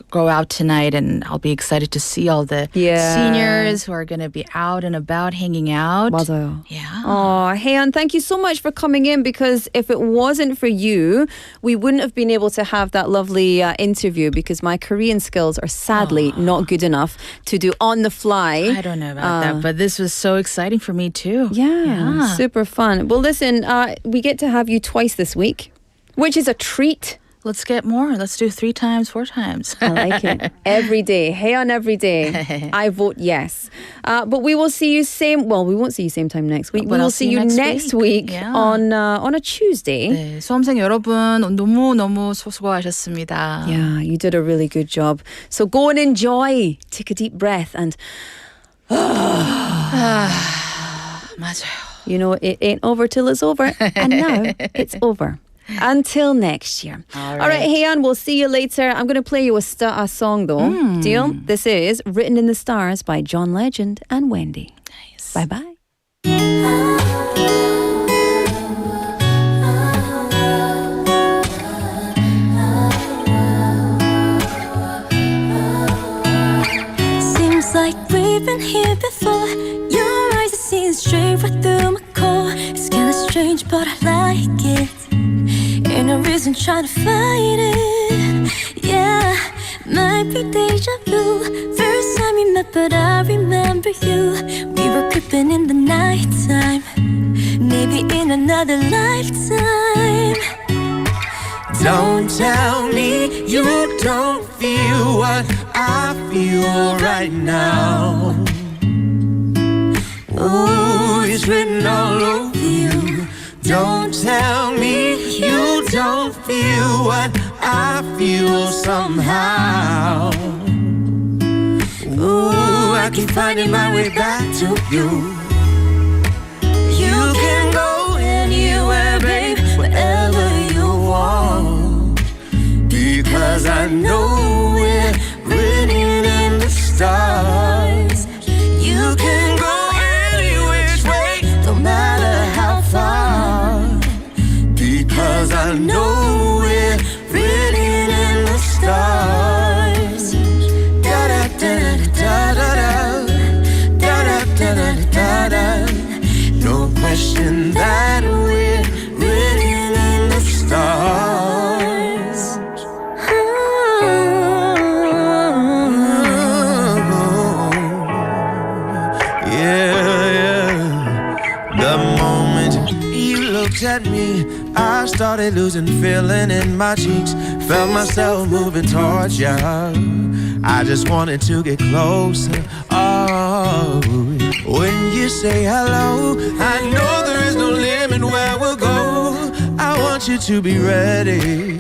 go out tonight and I'll be excited to see all the seniors who are gonna be out and about hanging out. 맞아요. Yeah. Oh, Haeyeon, thank you so much for coming in, because if it wasn't for you, we wouldn't have been able to have that lovely interview, because my Korean skills are sadly not good enough to do on the fly. I don't know about that, but this was so exciting for me too. Yeah. Super fun. Well, listen, we get to have you twice this week, which is a treat. Let's get more. Let's do 3 times, 4 times. I like it. Every day. Hey on every day. I vote yes. But we will see you we won't see you same time next week. But We I'll will see you next week Yeah. on a Tuesday. 네, 수험생 여러분 너무 수고하셨습니다. Yeah, you did a really good job. So go and enjoy. Take a deep breath and 맞아요. you know, it ain't over till it's over. And now it's over. Until next year. All right, Heian, we'll see you later. I'm going to play you a song, though. Deal? This is Written in the Stars by John Legend and Wendy. Nice. Bye-bye. Seems like we've been here before. Your eyes are seeing straight right through my core. It's kinda strange, but I like it. Ain't no reason trying to fight it. Yeah, might be deja vu. First time we met, but I remember you. We were creeping in the nighttime, maybe in another lifetime. Don't tell me you don't feel what I feel right now. Ooh, it's written all over you. Don't tell me you don't feel what I feel somehow. Ooh, I keep finding my way back to you. You can go anywhere, babe, wherever you want, because I know we're written in the stars. You can go any which way, no matter how far, because I know we're written in the stars. Da da da da da da da da da da da. No question that we're written in the stars. Yeah. The moment you looked at me, I started losing feeling in my cheeks. Felt myself moving towards you. I just wanted to get closer. Oh, when you say hello, I know there is no limit where we'll go. I want you to be ready.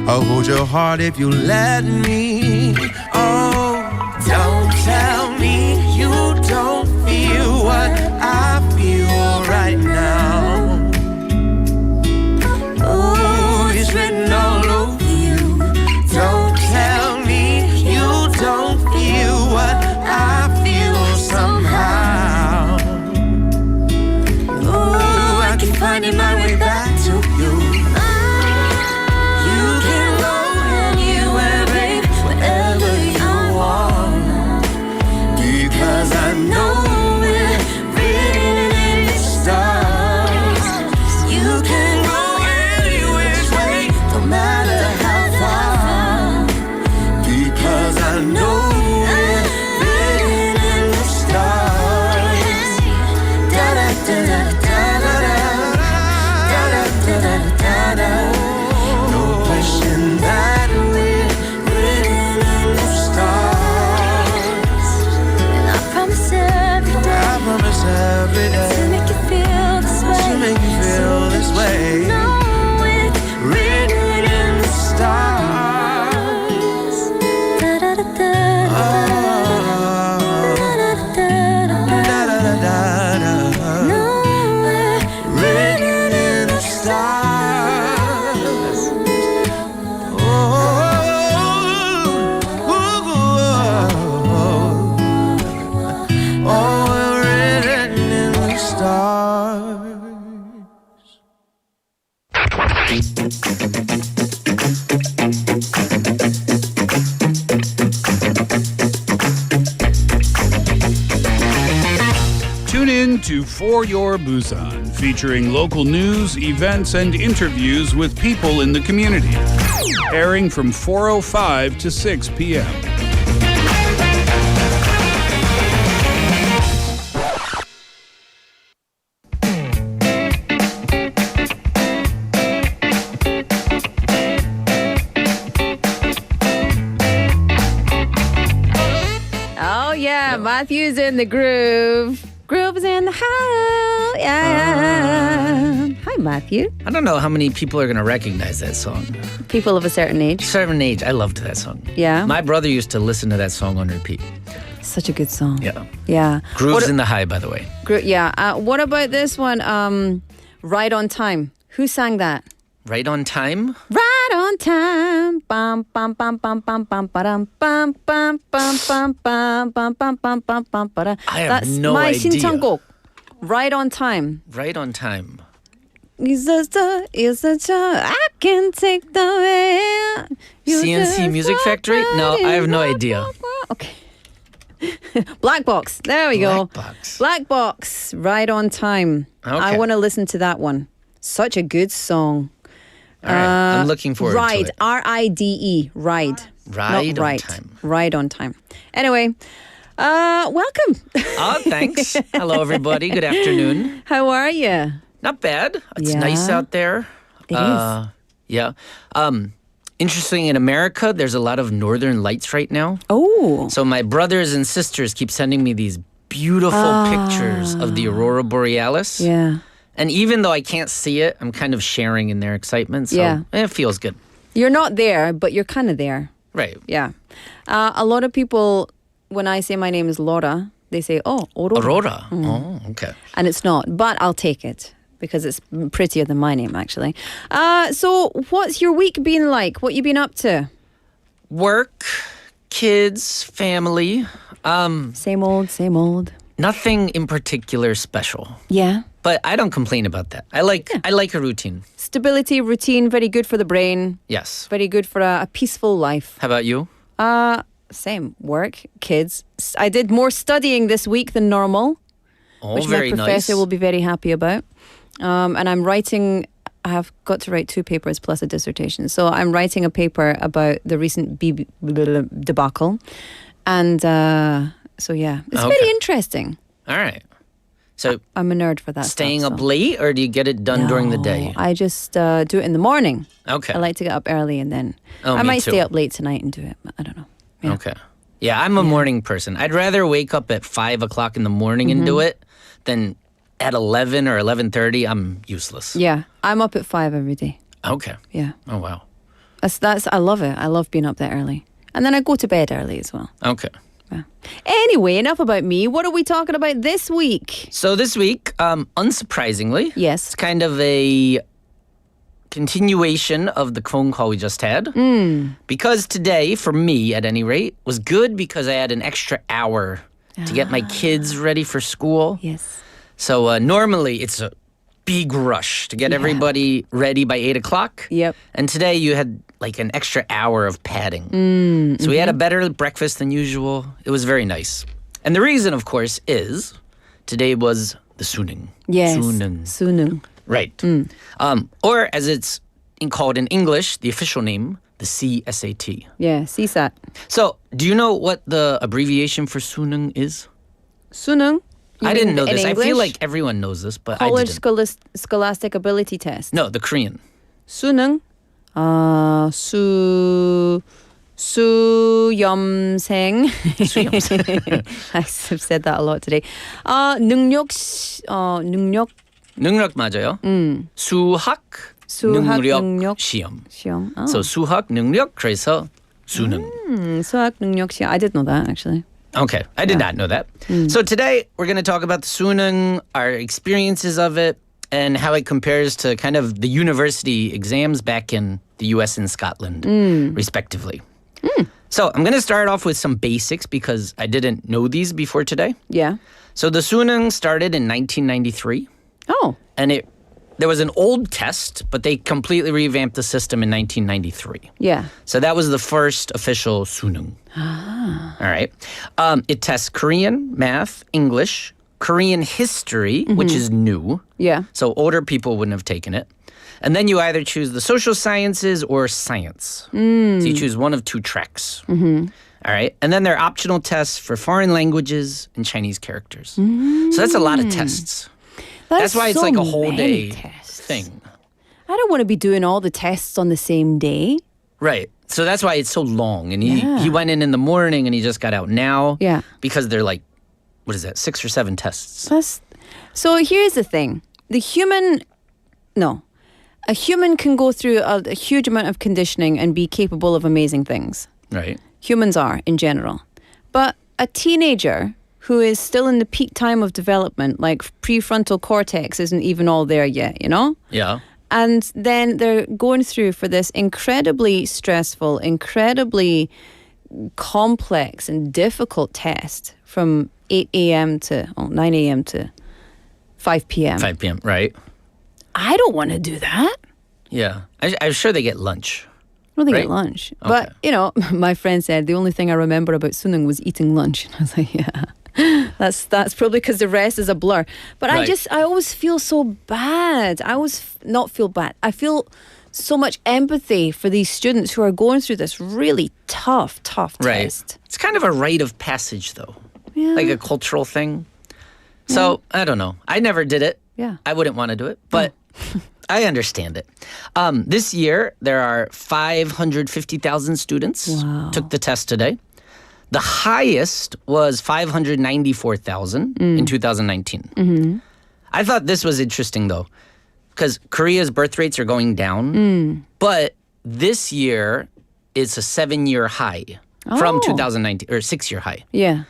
I'll hold your heart if you let me. Oh, don't tell me you don't feel what I feel right now. Oh, it's written all over you. Don't tell me you don't feel what I feel somehow. Oh, I keep finding my way back to you. You can go anywhere, babe, wherever you want, because I know we're written in the stars. You can go any which way, no matter how far, because I know we're written in the stars. Da da da da da da da da da da da. No question that we're written in the stars. And I promise every day, I promise every day, to make you feel this way, to make you feel this way. No, it's written in the stars. Da da da da da da da da da. No, we're written in the stars. Oh, we're written in the stars. Tune in to For Your Busan, featuring local news, events, and interviews with people in the community. Airing from 4:05 to 6 p.m. Matthew's in the groove. Groove's in the house. Yeah. Hi, Matthew. I don't know how many people are going to recognize that song. People of a certain age. Certain age. I loved that song. Yeah. My brother used to listen to that song on repeat. Such a good song. Yeah. Yeah. Grooves in the High, by the way. Yeah. What about this one? Right on Time. Who sang that? Right on Time? Right on time. Bum bum bum bum bum bum bum bum bum bum bum bum bum bum bum bum bum bum. I have That's no my idea. 신청곡. Right on Time. Right on Time. I can take the way. CNC Music Factory? No, I have no idea. Okay. Black Box. There we go. Black Box. Black Box. Right on Time. Okay. I want to listen to that one. Such a good song. All right. I'm looking forward to it. R-I-D-E. Ride. Ride Not on right. Time. Ride on Time. Anyway, welcome. Oh, thanks. Hello, everybody. Good afternoon. How are you? Not bad. It's Yeah. nice out there. It is. Yeah. Interesting, in America, there's a lot of northern lights right now. Oh. So my brothers and sisters keep sending me these beautiful pictures of the aurora borealis. Yeah. And even though I can't see it, I'm kind of sharing in their excitement. So Yeah. it feels good. You're not there, but you're kind of there. Right. Yeah. A lot of people, when I say my name is Laura, they say, oh, Aurora. Aurora. Oh, okay. And it's not, but I'll take it because it's prettier than my name, actually. So what's your week been like? What you been up to? Work, kids, family. Same old. Nothing in particular special. Yeah. But I don't complain about that. I like a routine. Stability, routine, very good for the brain. Yes. Very good for a peaceful life. How about you? Same. Work, kids. I did more studying this week than normal, Oh, which very my professor nice. will be very happy about. And I'm writing. I have got to write 2 papers plus a dissertation. So I'm writing a paper about the recent debacle, and so yeah, it's Okay. very interesting. All right. So I'm a nerd for that. staying stuff, up so. late, or do you get it done during the day? I just do it in the morning. Okay. I like to get up early, and then Oh, I me might too. stay up late tonight and do it. But I don't know. Yeah. Okay. Yeah, I'm a morning person. I'd rather wake up at 5 o'clock in the morning and do it than at 11 or 11:30. I'm useless. Yeah, I'm up at 5 every day. Okay. Yeah, Oh, wow. that's I love it. I love being up that early, and then I go to bed early as well. Okay. Anyway, enough about me. What are we talking about this week? So this week, unsurprisingly, Yes. it's kind of a continuation of the phone call we just had. Because today, for me at any rate, was good because I had an extra hour to get my kids ready for school. Yes. So normally it's a big rush to get everybody ready by 8 o'clock. Yep. And today you had like an extra hour of padding. So we had a better breakfast than usual. It was very nice. And the reason, of course, is today was the Sunung. Yes. Sunung. Right. Or as it's called in English, the official name, the CSAT. Yeah, CSAT. So do you know what the abbreviation for Sunung is? Sunung. You I didn't mean know in this. I feel English? like everyone knows this, but College I didn't. Scholastic Ability Test. No, the Korean. 수능. 수염생. I've said that a lot today. 능력 능력 맞아요. 수학 능력 시험. 시험. So 수학 능력 그래서 수능. 수학 능력 시험. I did know that actually. Okay, I did not know that. So today we're going to talk about the Sunung, our experiences of it, and how it compares to kind of the university exams back in the U.S. and Scotland, respectively. So I'm going to start off with some basics because I didn't know these before today. Yeah. So the Sunung started in 1993. Oh. And there was an old test, but they completely revamped the system in 1993. Yeah. So that was the first official Sunung. All right. It tests Korean, math, English, Korean history, which is new. Yeah. So older people wouldn't have taken it. And then you either choose the social sciences or science. So you choose one of 2 tracks. All right. And then there are optional tests for foreign languages and Chinese characters. So that's a lot of tests. That's why it's so like a whole many day tests. thing. I don't want to be doing all the tests on the same day. Right. So that's why it's so long. And he went in the morning and he just got out now. Yeah. Because they're like what is that, 6 or 7 tests. So here's the thing. A human can go through a huge amount of conditioning and be capable of amazing things. Right. Humans are, in general. But a teenager who is still in the peak time of development, like prefrontal cortex isn't even all there yet, you know? Yeah. And then they're going through for this incredibly stressful, incredibly complex and difficult test from 8 a.m. to 9 a.m. to 5 p.m. 5 p.m., right. I don't want to do that. Yeah. I'm sure they get lunch. Well, they right? get lunch. Okay. But, you know, my friend said the only thing I remember about Sunung was eating lunch. And I was like, yeah. That's probably because the rest is a blur. But Right. I always feel so bad. I always not feel bad. I feel so much empathy for these students who are going through this really tough Right. test. It's kind of a rite of passage, though. Yeah. Like a cultural thing. So, I don't know. I never did it. Yeah. I wouldn't want to do it, but I understand it. This year, there are 550,000 students took the test today. The highest was 594,000 in 2019. Mm-hmm. I thought this was interesting, though, because Korea's birth rates are going down, but this year it's a 7-year high from 2019, or 6-year high. Yeah.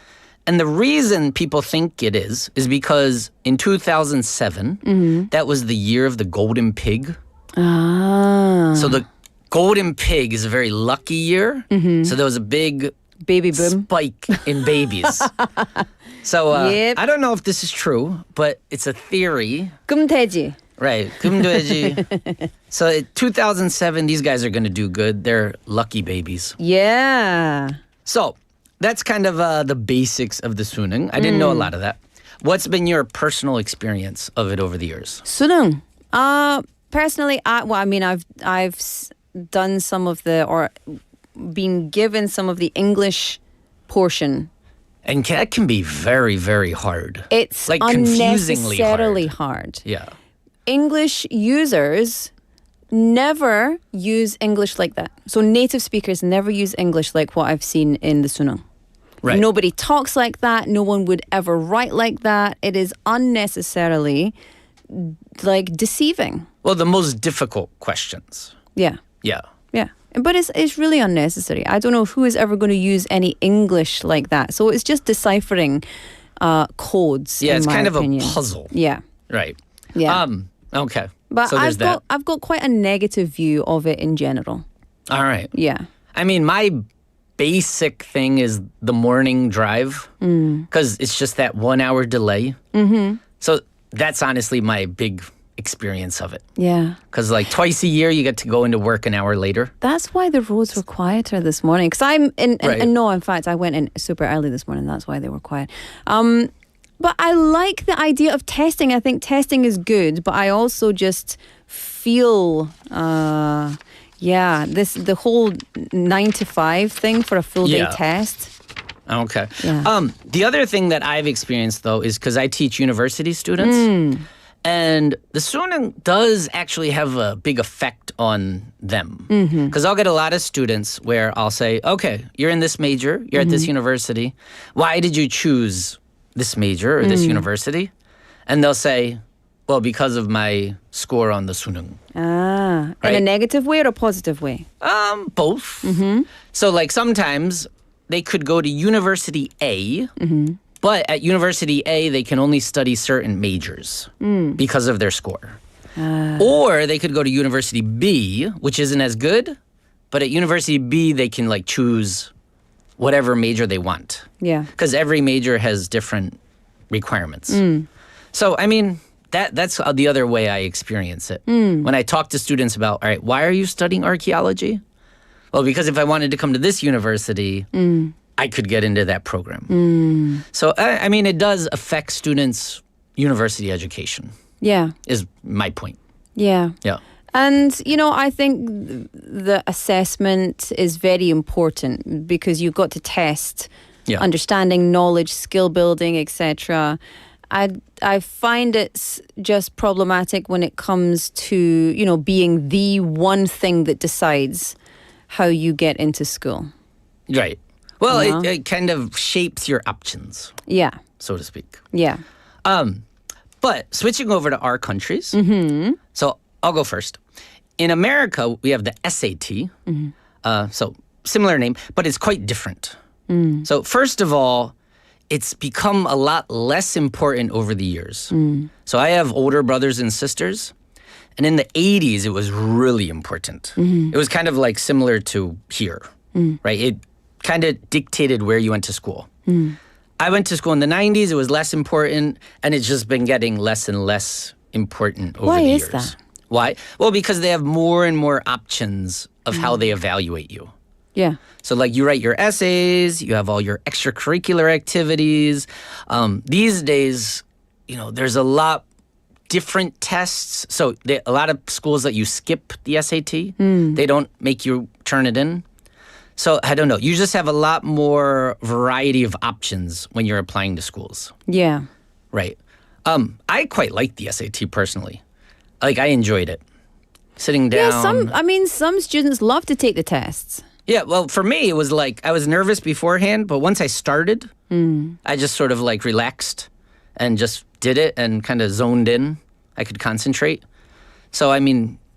And the reason people think it is because in 2007, that was the year of the golden pig. Ah. So the golden pig is a very lucky year. So there was a big baby boom spike in babies. So Yep. I don't know if this is true, but it's a theory. 금돼지. Right. 금돼지. So in 2007, these guys are going to do good. They're lucky babies. Yeah. So that's kind of the basics of the suneung. I didn't know a lot of that. What's been your personal experience of it over the years? 수능. Personally, I've done some of or been given some of the English portion. And that can be very, very hard. It's like confusingly unnecessarily hard. Yeah. English users never use English like that. So native speakers never use English like what I've seen in the Sunung. Right. Nobody talks like that. No one would ever write like that. It is unnecessarily like deceiving. Well, the most difficult questions. Yeah. Yeah. Yeah. But it's really unnecessary. I don't know who is ever going to use any English like that. So it's just deciphering codes. Yeah, in it's my kind opinion. of a puzzle. Yeah. Right. Yeah. Okay. But so there's that. I've got quite a negative view of it in general. All right. Yeah. I mean, my basic thing is the morning drive because it's just that 1 hour delay. Mm-hmm. So that's honestly my big experience of it. Yeah. Because like twice a year, you get to go into work an hour later. That's why the roads were quieter this morning. Because I'm in, Right. and no, in fact, I went in super early this morning. That's why they were quiet. But I like the idea of testing. I think testing is good, but I also just feel, the whole 9 to 5 thing for a full day Yeah. test. Okay. Yeah. The other thing that I've experienced though is because I teach university students, and the suneung does actually have a big effect on them. Because I'll get a lot of students where I'll say, "Okay, you're in this major, you're at this university. Why did you choose this major or this university?" And they'll say, "Well, because of my score on the suneung." In a Right. negative way or a positive way? Both. So like sometimes they could go to University A, but at University A they can only study certain majors because of their score. Or they could go to University B, which isn't as good, but at University B they can like choose whatever major they want. Yeah. Because every major has different requirements. So I mean, that's the other way I experience it. When I talk to students about, all right, why are you studying archaeology? Well, because if I wanted to come to this university, I could get into that program. So, I mean, it does affect students' university education, Yeah. is my point. Yeah. Yeah. And, you know, I think the assessment is very important because you've got to test understanding, knowledge, skill building, etc. I find it's just problematic when it comes to, you know, being the one thing that decides how you get into school. Right. Well, You know? it kind of shapes your options. Yeah. so to speak. Yeah. But switching over to our countries, so I'll go first. In America, we have the SAT. So similar name, but it's quite different. So first of all, it's become a lot less important over the years. So I have older brothers and sisters, and in the 80s, it was really important. It was kind of like similar to here, right? It kind of dictated where you went to school. I went to school in the 90s, it was less important, and it's just been getting less and less important over the years. Why is that? Why? Well, because they have more and more options of how they evaluate you. Yeah. So like you write your essays, you have all your extracurricular activities. These days, there's a lot different tests. So a lot of schools let you skip the SAT. They don't make you turn it in. So I don't know. You just have a lot more variety of options when you're applying to schools. Yeah. Right. I quite liked the SAT personally. Like I enjoyed it. Sitting down. Yeah, some students love to take the tests. Yeah, well, for me, it was like I was nervous beforehand, but once I started, I just sort of like relaxed and just did it and kind of zoned in. I could concentrate. So,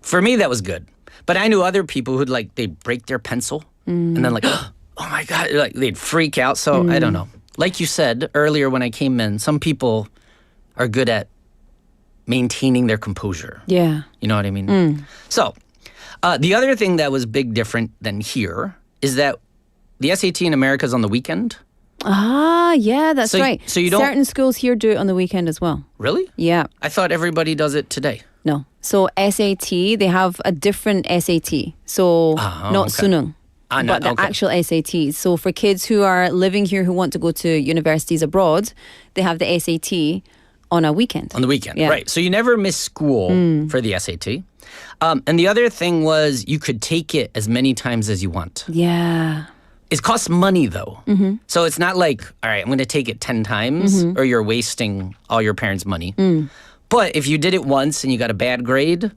for me, that was good. But I knew other who would they'd break their pencil and then oh my God, they'd freak out. So I don't know. Like you said earlier when I came in, some people are good at maintaining their composure. Yeah. You know what I mean? So, the other thing that was big different than here is that the SAT in America is on the weekend. Ah, yeah, that's right. So you don't... Certain schools here do it on the weekend as well. Really? Yeah. I thought everybody does it today. No. So SAT, they have a different SAT. So not Sunung. But the actual SATs. So for kids who are living here who want to go to universities abroad, they have the SAT on a weekend. On the weekend, yeah. Right. So you never miss school for the SAT. And the other thing was you could take it as many times as you want. Yeah. It costs money, though. So it's not like, all right, I'm going to take it 10 times or you're wasting all your parents' money. But if you did it once and you got a bad grade,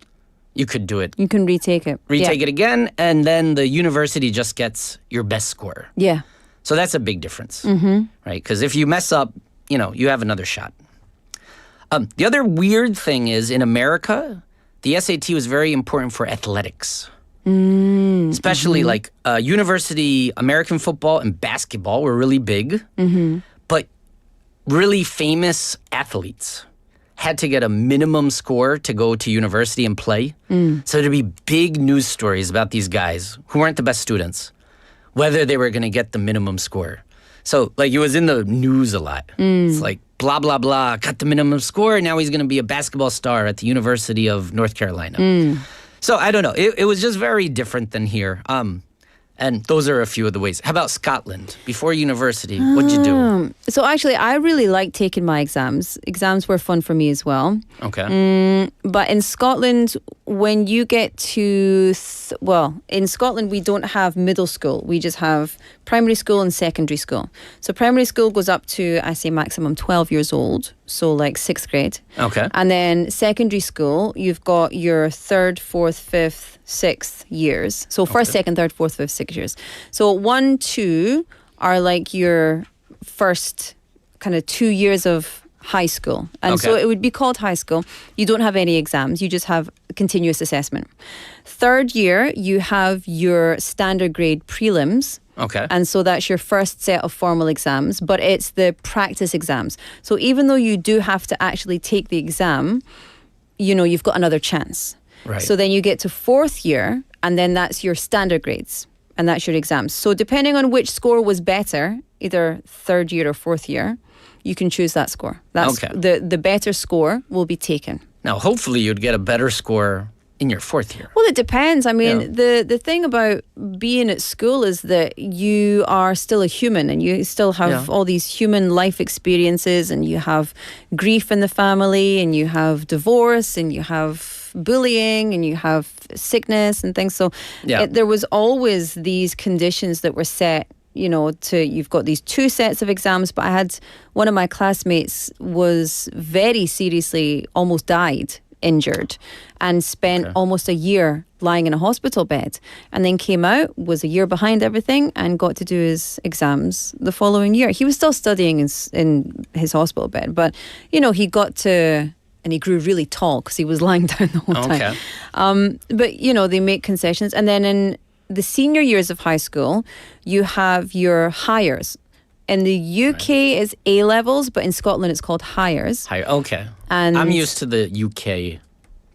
you could do it. You can retake it. Retake it again, and then the university just gets your best score. Yeah. So that's a big difference, right? Because if you mess up, you have another shot. The other weird thing is in America, the SAT was very important for athletics. Especially like university American football and basketball were really big. But really famous athletes had to get a minimum score to go to university and play. So there'd be big news stories about these guys who weren't the best students, whether they were going to get the minimum score. So like it was in the news a lot. It's like blah, blah, blah, got the minimum score, and now he's going to be a basketball star at the University of North Carolina. So I don't know. It was just very different than here. And those are a few of the ways. How about Scotland? Before university, what'd you do? So actually, I really liked taking my exams. Exams were fun for me as well. Okay. But in Scotland, when you get to... in Scotland, we don't have middle school. We just have primary school and secondary school. So primary school goes up to, I say maximum 12 years old. So like 6th grade. Okay. And then secondary school, you've got your 3rd, 4th, 5th, 6th years. So first, second, third, fourth, fifth, 6 years. So 1, 2 are like your first kind of 2 years of high school. And so it would be called high school. You don't have any exams. You just have continuous assessment. 3rd year, you have your standard grade prelims. Okay. And so that's your first set of formal exams, but it's the practice exams. So even though you do have to actually take the exam, you've got another chance. Right. So then you get to 4th year, and then that's your standard grades, and that's your exams. So depending on which score was better, either 3rd year or 4th year, you can choose that score. That's the better score will be taken. Now, hopefully you'd get a better score in your 4th year. Well, it depends. I mean, the thing about being at school is that you are still a human, and you still have all these human life experiences, and you have grief in the family, and you have divorce, and you have bullying, and you have sickness and things. So there was always these conditions that were set, you've got these 2 sets of exams. But I had one of my classmates was very seriously almost died injured and spent almost a year lying in a hospital bed, and then came out, was a year behind everything, and got to do his exams the following year. He was still studying in his hospital bed, but he got to, and he grew really tall because he was lying down the whole time. But they make concessions, and then in the senior years of high school, you have your hires. In the UK, it's A levels, but in Scotland, it's called hires. Okay. And I'm used to the UK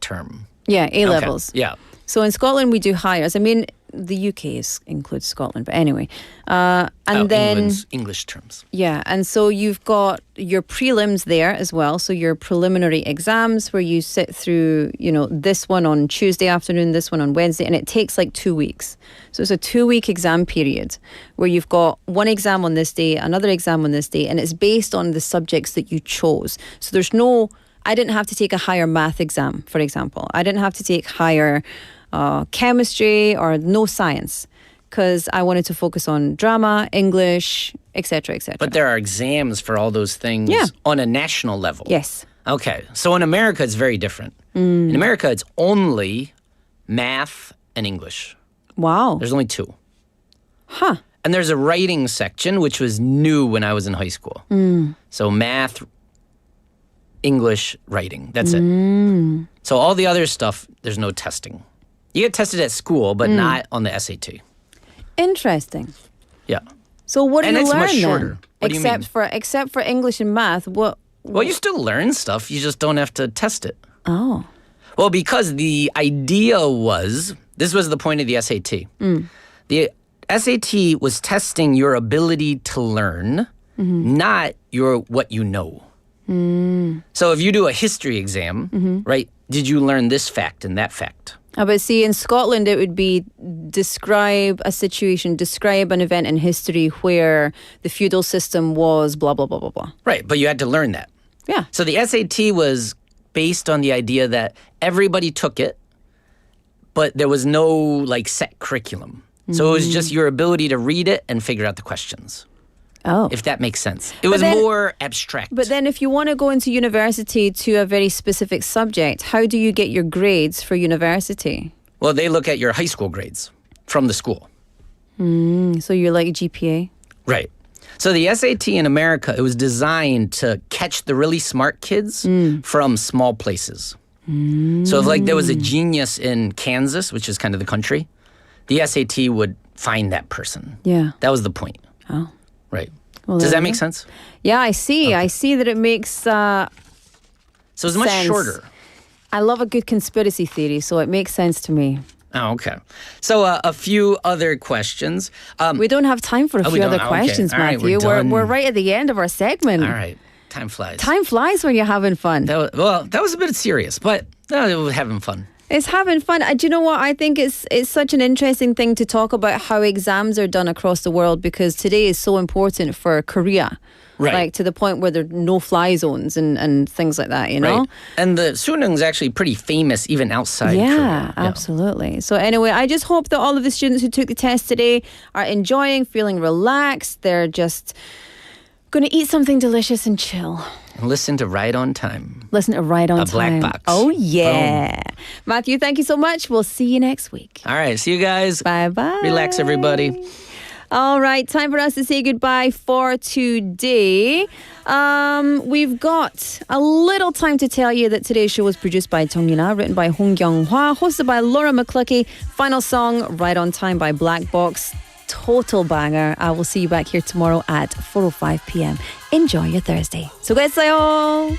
term. Yeah, A levels. Yeah. So in Scotland, we do hires. I mean, the UK includes Scotland, but anyway. And then England's English terms. Yeah, and so you've got your prelims there as well. So your preliminary exams where you sit through, this one on Tuesday afternoon, this one on Wednesday, and it takes like 2 weeks. So it's a 2-week exam period where you've got one exam on this day, another exam on this day, and it's based on the subjects that you chose. So I didn't have to take a higher math exam, for example. I didn't have to take higher chemistry or no science because I wanted to focus on drama, English, etc., etc. But there are exams for all those things on a national level. Yes. Okay. So in America, it's very different. In America, it's only math and English. Wow. There's only 2. Huh. And there's a writing section, which was new when I was in high school. So math, English, writing. That's it. So all the other stuff, there's no testing. You get tested at school, but not on the SAT. Interesting. Yeah. So what do and you it's learn much then? shorter. What do you mean? Except for English and math, what? Well, you still learn stuff. You just don't have to test it. Oh. Well, because the idea this was the point of the SAT. The SAT was testing your ability to learn, not what you know. So if you do a history exam, right, did you learn this fact and that fact? But see, in Scotland, it would be describe a situation, describe an event in history where the feudal system was blah, blah, blah, blah, blah. Right, but you had to learn that. Yeah. So the SAT was based on the idea that everybody took it, but there was no set curriculum. So it was just your ability to read it and figure out the questions. Oh. If that makes sense. It was more abstract. But then if you want to go into university to a very specific subject, how do you get your grades for university? Well, they look at your high school grades from the school. So you're like GPA? Right. So the SAT in America, it was designed to catch the really smart kids from small places. So if there was a genius in Kansas, which is kind of the country, the SAT would find that person. Yeah. That was the point. Oh. Right. Well, Does that make sense? Yeah, I see. Okay. I see that it makes So it's much shorter. I love a good conspiracy theory, so it makes sense to me. Oh, okay. So a few other questions. We don't have time for a few other questions, okay. Matthew. Right, we're right at the end of our segment. All right. Time flies. Time flies when you're having fun. That was a bit serious, but it was having fun. It's having fun. Do you know what? I think it's such an interesting thing to talk about how exams are done across the world because today is so important for Korea. Right. To the point where there are no-fly zones and things like that, you know? Right. And the Sunung is actually pretty famous even outside Korea. Yeah, absolutely. So anyway, I just hope that all of the students who took the test today are enjoying, feeling relaxed. They're just going to eat something delicious and chill. And listen to Right on Time. Listen to Right on Time. A black box. Oh, yeah. Boom. Matthew, thank you so much. We'll see you next week. All right. See you guys. Bye-bye. Relax, everybody. All right. Time for us to say goodbye for today. We've got a little time to tell you that today's show was produced by Jung Yuna, written by Hong Kyung-hwa, hosted by Laura McCluckey. Final song, Right on Time by Black Box. Total banger. I will see you back here tomorrow at 4:05 p.m. Enjoy your Thursday. 수고했어요.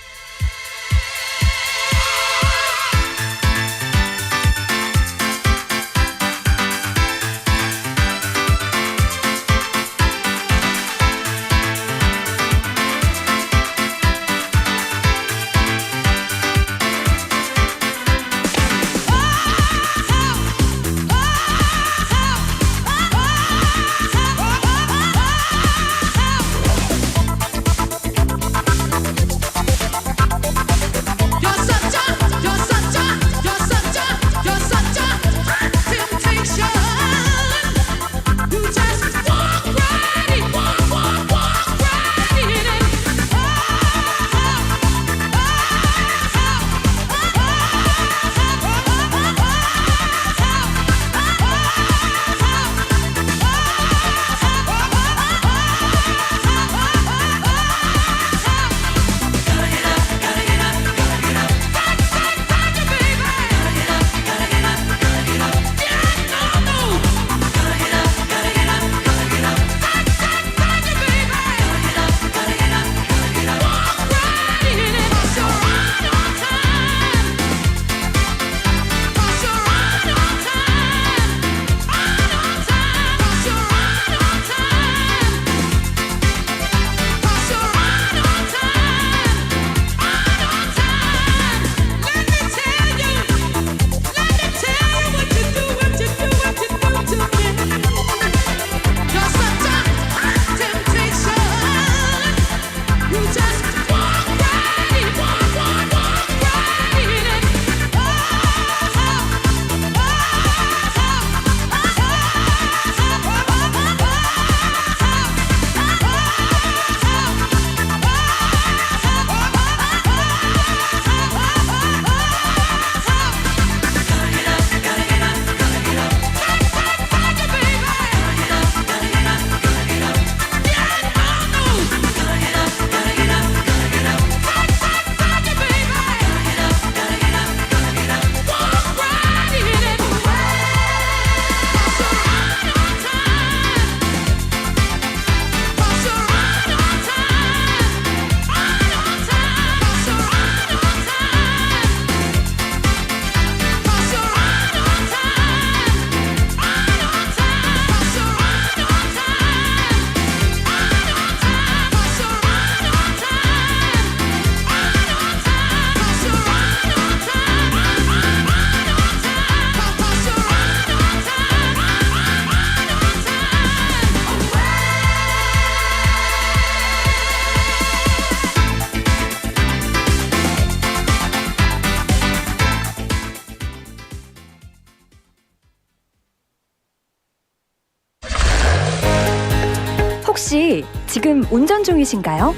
혹시 지금 운전 중이신가요?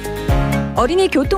어린이 교통